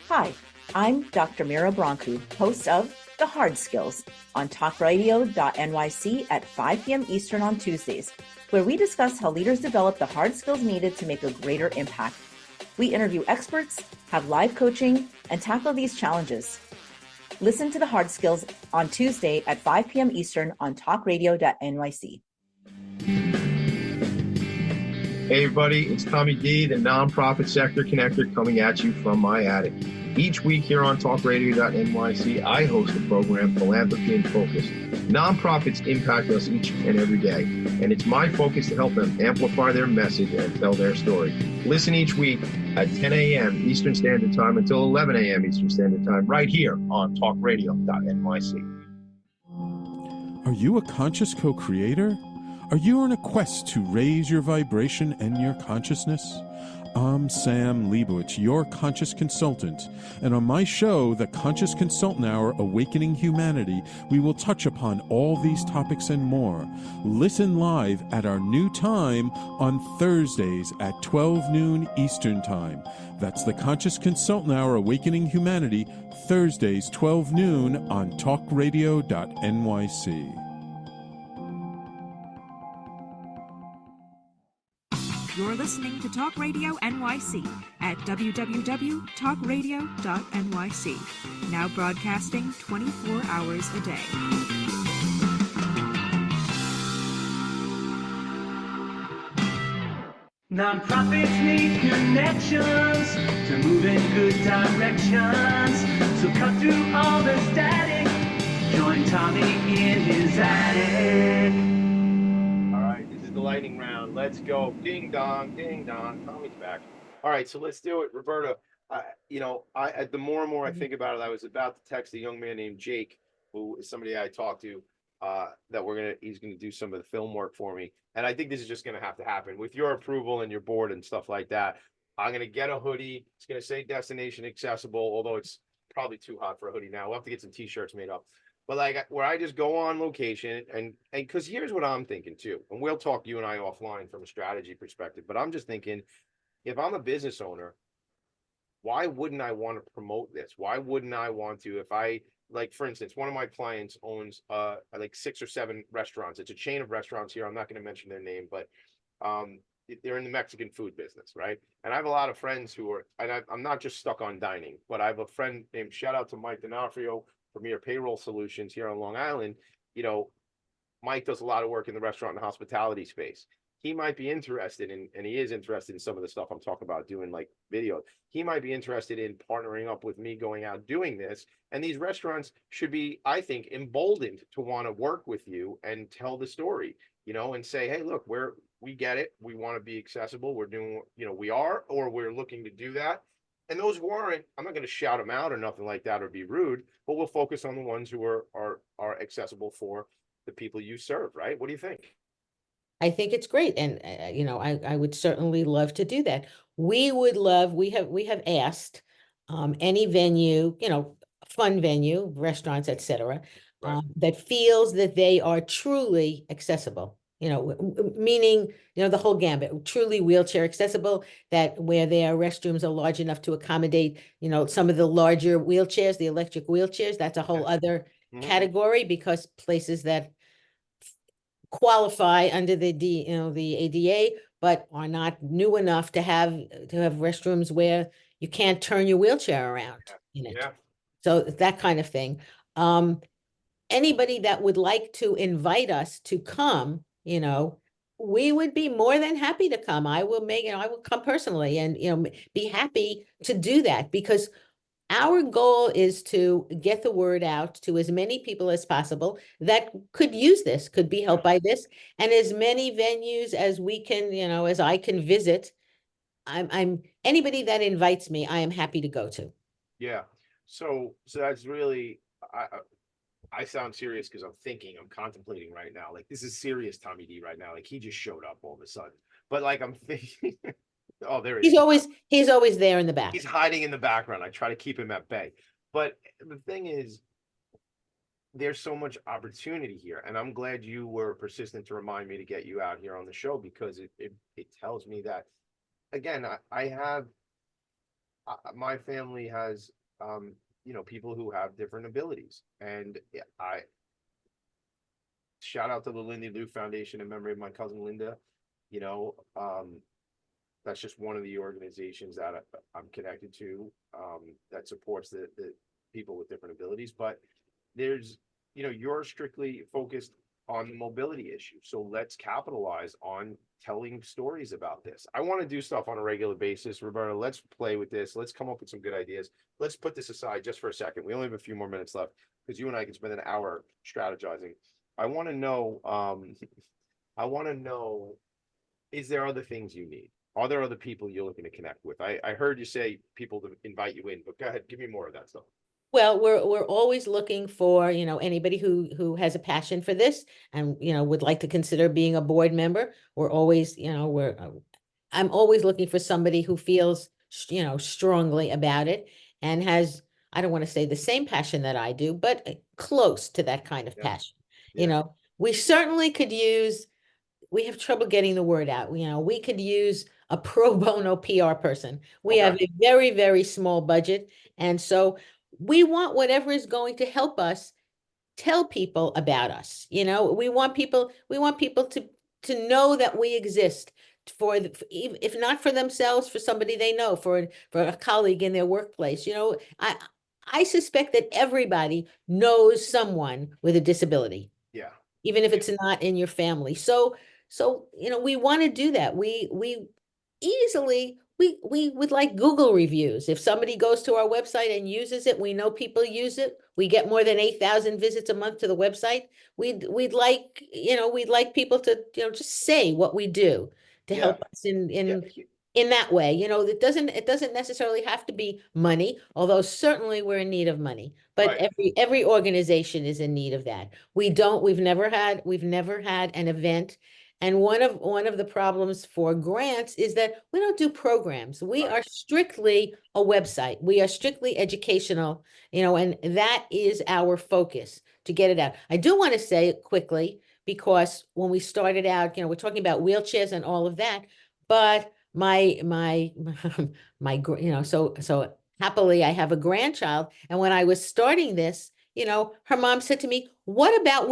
[SPEAKER 4] Hi, I'm Dr. Mira Brancu, host of The Hard Skills on talkradio.nyc at 5 p.m. Eastern on Tuesdays, where we discuss how leaders develop the hard skills needed to make a greater impact. We interview experts, have live coaching, and tackle these challenges. Listen to The Hard Skills on Tuesday at 5 p.m. Eastern on talkradio.nyc.
[SPEAKER 5] Hey everybody, it's Tommy D, the nonprofit sector connector, coming at you from my attic. Each week here on talkradio.nyc, I host the program Philanthropy and Phocus. Nonprofits impact us each and every day, and it's my focus to help them amplify their message and tell their story. Listen each week at 10 a.m. Eastern Standard Time until 11 a.m. Eastern Standard Time, right here on talkradio.nyc.
[SPEAKER 1] Are you a conscious co-creator? Are you on a quest to raise your vibration and your consciousness? I'm Sam Leibowitz, your conscious consultant, and on my show, The Conscious Consultant Hour Awakening Humanity, we will touch upon all these topics and more. Listen live at our new time on Thursdays at 12 noon Eastern Time. That's The Conscious Consultant Hour Awakening Humanity, Thursdays 12 noon on talkradio.nyc.
[SPEAKER 9] You're listening to Talk Radio NYC at www.talkradio.nyc. Now broadcasting 24 hours a day.
[SPEAKER 7] Nonprofits need connections to move in good directions. So cut through all the static. Join Tommy in his attic.
[SPEAKER 2] All right, this is the lightning round. Let's go. Ding dong, ding dong. Tommy's back. All right, so let's do it. Roberta, the more and more I think about it, I was about to text a young man named Jake, who is somebody I talked to, that he's gonna do some of the film work for me. And I think this is just gonna have to happen with your approval and your board and stuff like that. I'm gonna get a hoodie. It's gonna say destination accessible, although it's probably too hot for a hoodie now. We'll have to get some t-shirts made up. But like where I just go on location and because here's what I'm thinking too, and we'll talk you and I offline from a strategy perspective, but I'm just thinking, if I'm a business owner, why wouldn't I want to promote this? Why wouldn't I want to, if I, like, for instance, one of my clients owns like 6 or 7 restaurants. It's a chain of restaurants here. I'm not going to mention their name, but they're in the Mexican food business, right? And I have a lot of friends who are, and I'm not just stuck on dining, but I have a friend named, shout out to Mike D'Onofrio, Premier Payroll Solutions here on Long Island. You know, Mike does a lot of work in the restaurant and hospitality space. He might be interested in, and he is interested in some of the stuff I'm talking about doing, like video. He might be interested in partnering up with me, going out doing this. And these restaurants should be, I think, emboldened to want to work with you and tell the story, you know, and say, hey, look, we get it. We want to be accessible. We're doing, you know, we are, or we're looking to do that. And those who aren't, I'm not going to shout them out or nothing like that or be rude, but we'll focus on the ones who are accessible for the people you serve, right? What do you think?
[SPEAKER 3] I think it's great. And, I would certainly love to do that. We have asked any venue, fun venue, restaurants, etc.,
[SPEAKER 2] Right.
[SPEAKER 3] that feels that they are truly accessible, meaning, the whole gambit, truly wheelchair accessible, that where their restrooms are large enough to accommodate, some of the larger wheelchairs, the electric wheelchairs. That's a whole other category, because places that qualify under the the ADA, but are not new enough to have restrooms where you can't turn your wheelchair around in it.
[SPEAKER 2] Yeah.
[SPEAKER 3] So that kind of thing. Anybody that would like to invite us to come, we would be more than happy to come. I will come personally and, be happy to do that, because our goal is to get the word out to as many people as possible that could use this, could be helped by this, and as many venues as we can, as I can visit. I'm anybody that invites me, I am happy to go to.
[SPEAKER 2] Yeah. So that's really, I sound serious because I'm contemplating right now. Like, this is serious Tommy D right now. Like, he just showed up all of a sudden, but like, I'm thinking, oh, there he is.
[SPEAKER 3] He's always there in the back.
[SPEAKER 2] He's hiding in the background. I try to keep him at bay. But the thing is, there's so much opportunity here. And I'm glad you were persistent to remind me to get you out here on the show, because it tells me that, again, I have, my family has, people who have different abilities. And I shout out to the Lindy Lou Foundation in memory of my cousin Linda. That's just one of the organizations that I'm connected to, that supports the people with different abilities, but there's, you're strictly focused on the mobility issue. So let's capitalize on telling stories about this. I want to do stuff on a regular basis. Roberta, let's play with this. Let's come up with some good ideas. Let's put this aside just for a second. We only have a few more minutes left because you and I can spend an hour strategizing. I want to know, is there other things you need? Are there other people you're looking to connect with? I heard you say people to invite you in, but go ahead, give me more of that stuff.
[SPEAKER 3] Well, we're always looking for, anybody who has a passion for this and, would like to consider being a board member. We're always, I'm always looking for somebody who feels, strongly about it and has, I don't want to say the same passion that I do, but close to that kind of passion. We certainly could use, we have trouble getting the word out. We could use a pro bono PR person. We have a very, very small budget. And so we want whatever is going to help us tell people about us. We want people to know that we exist if not for themselves, for somebody they know, for a colleague in their workplace. I suspect that everybody knows someone with a disability.
[SPEAKER 2] Yeah.
[SPEAKER 3] Even if it's not in your family. So, we want to do that. We would like Google reviews. If somebody goes to our website and uses it, we know people use it. We get more than 8,000 visits a month to the website. We'd like people to, just say what we do to help us in that way. It doesn't necessarily have to be money, although certainly we're in need of money. But every organization is in need of that. We've never had an event. And one of the problems for grants is that we don't do programs. We are strictly a website. We are strictly educational, and that is our focus to get it out. I do want to say quickly, because when we started out, we're talking about wheelchairs and all of that, but so happily I have a grandchild. And when I was starting this, her mom said to me, what about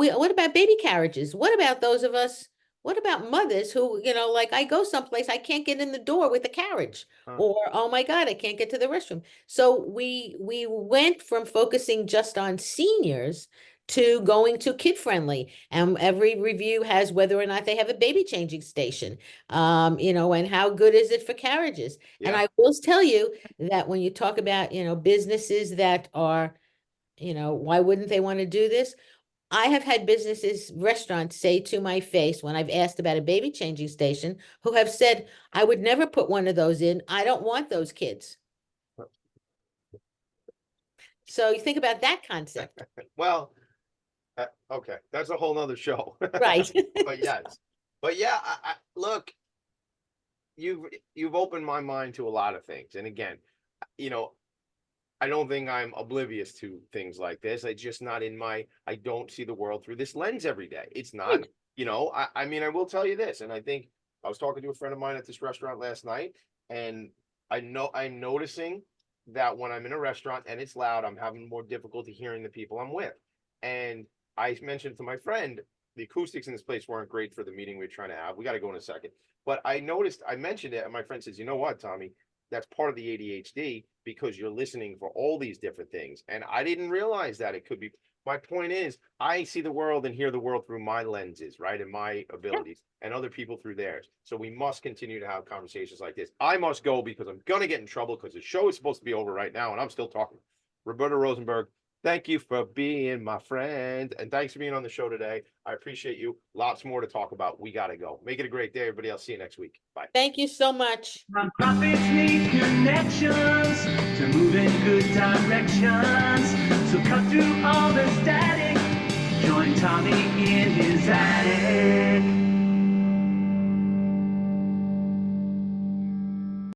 [SPEAKER 3] baby carriages? What about those of us? What about mothers who, like I go someplace, I can't get in the door with the carriage, or, oh my God, I can't get to the restroom. So we went from focusing just on seniors to going to kid friendly. And every review has whether or not they have a baby changing station, and how good is it for carriages. And I will tell you that when you talk about, businesses that are, why wouldn't they want to do this? I have had restaurants say to my face when I've asked about a baby changing station, who have said, I would never put one of those in. I don't want those kids. So you think about that concept.
[SPEAKER 2] Well, okay, that's a whole nother show.
[SPEAKER 3] Right.
[SPEAKER 2] But yeah, look, you've opened my mind to a lot of things. And again, I don't think I'm oblivious to things like this. I don't see the world through this lens every day. It's not, I mean, I will tell you this. And I think I was talking to a friend of mine at this restaurant last night, and I'm noticing that when I'm in a restaurant and it's loud, I'm having more difficulty hearing the people I'm with. And I mentioned to my friend, the acoustics in this place weren't great for the meeting we were trying to have. We got to go in a second. But I mentioned it, and my friend says, you know what, Tommy? That's part of the ADHD, because you're listening for all these different things. And I didn't realize that it could be. My point is, I see the world and hear the world through my lenses, right? And my abilities, and other people through theirs. So we must continue to have conversations like this. I must go because I'm going to get in trouble, because the show is supposed to be over right now and I'm still talking. Roberta Rosenberg, thank you for being my friend. And thanks for being on the show today. I appreciate you. Lots more to talk about. We got to go. Make it a great day, everybody. I'll see you next week. Bye.
[SPEAKER 3] Thank you so much.
[SPEAKER 7] Nonprofits need connections to move in good directions. So cut through all the static. Join Tommy in his attic.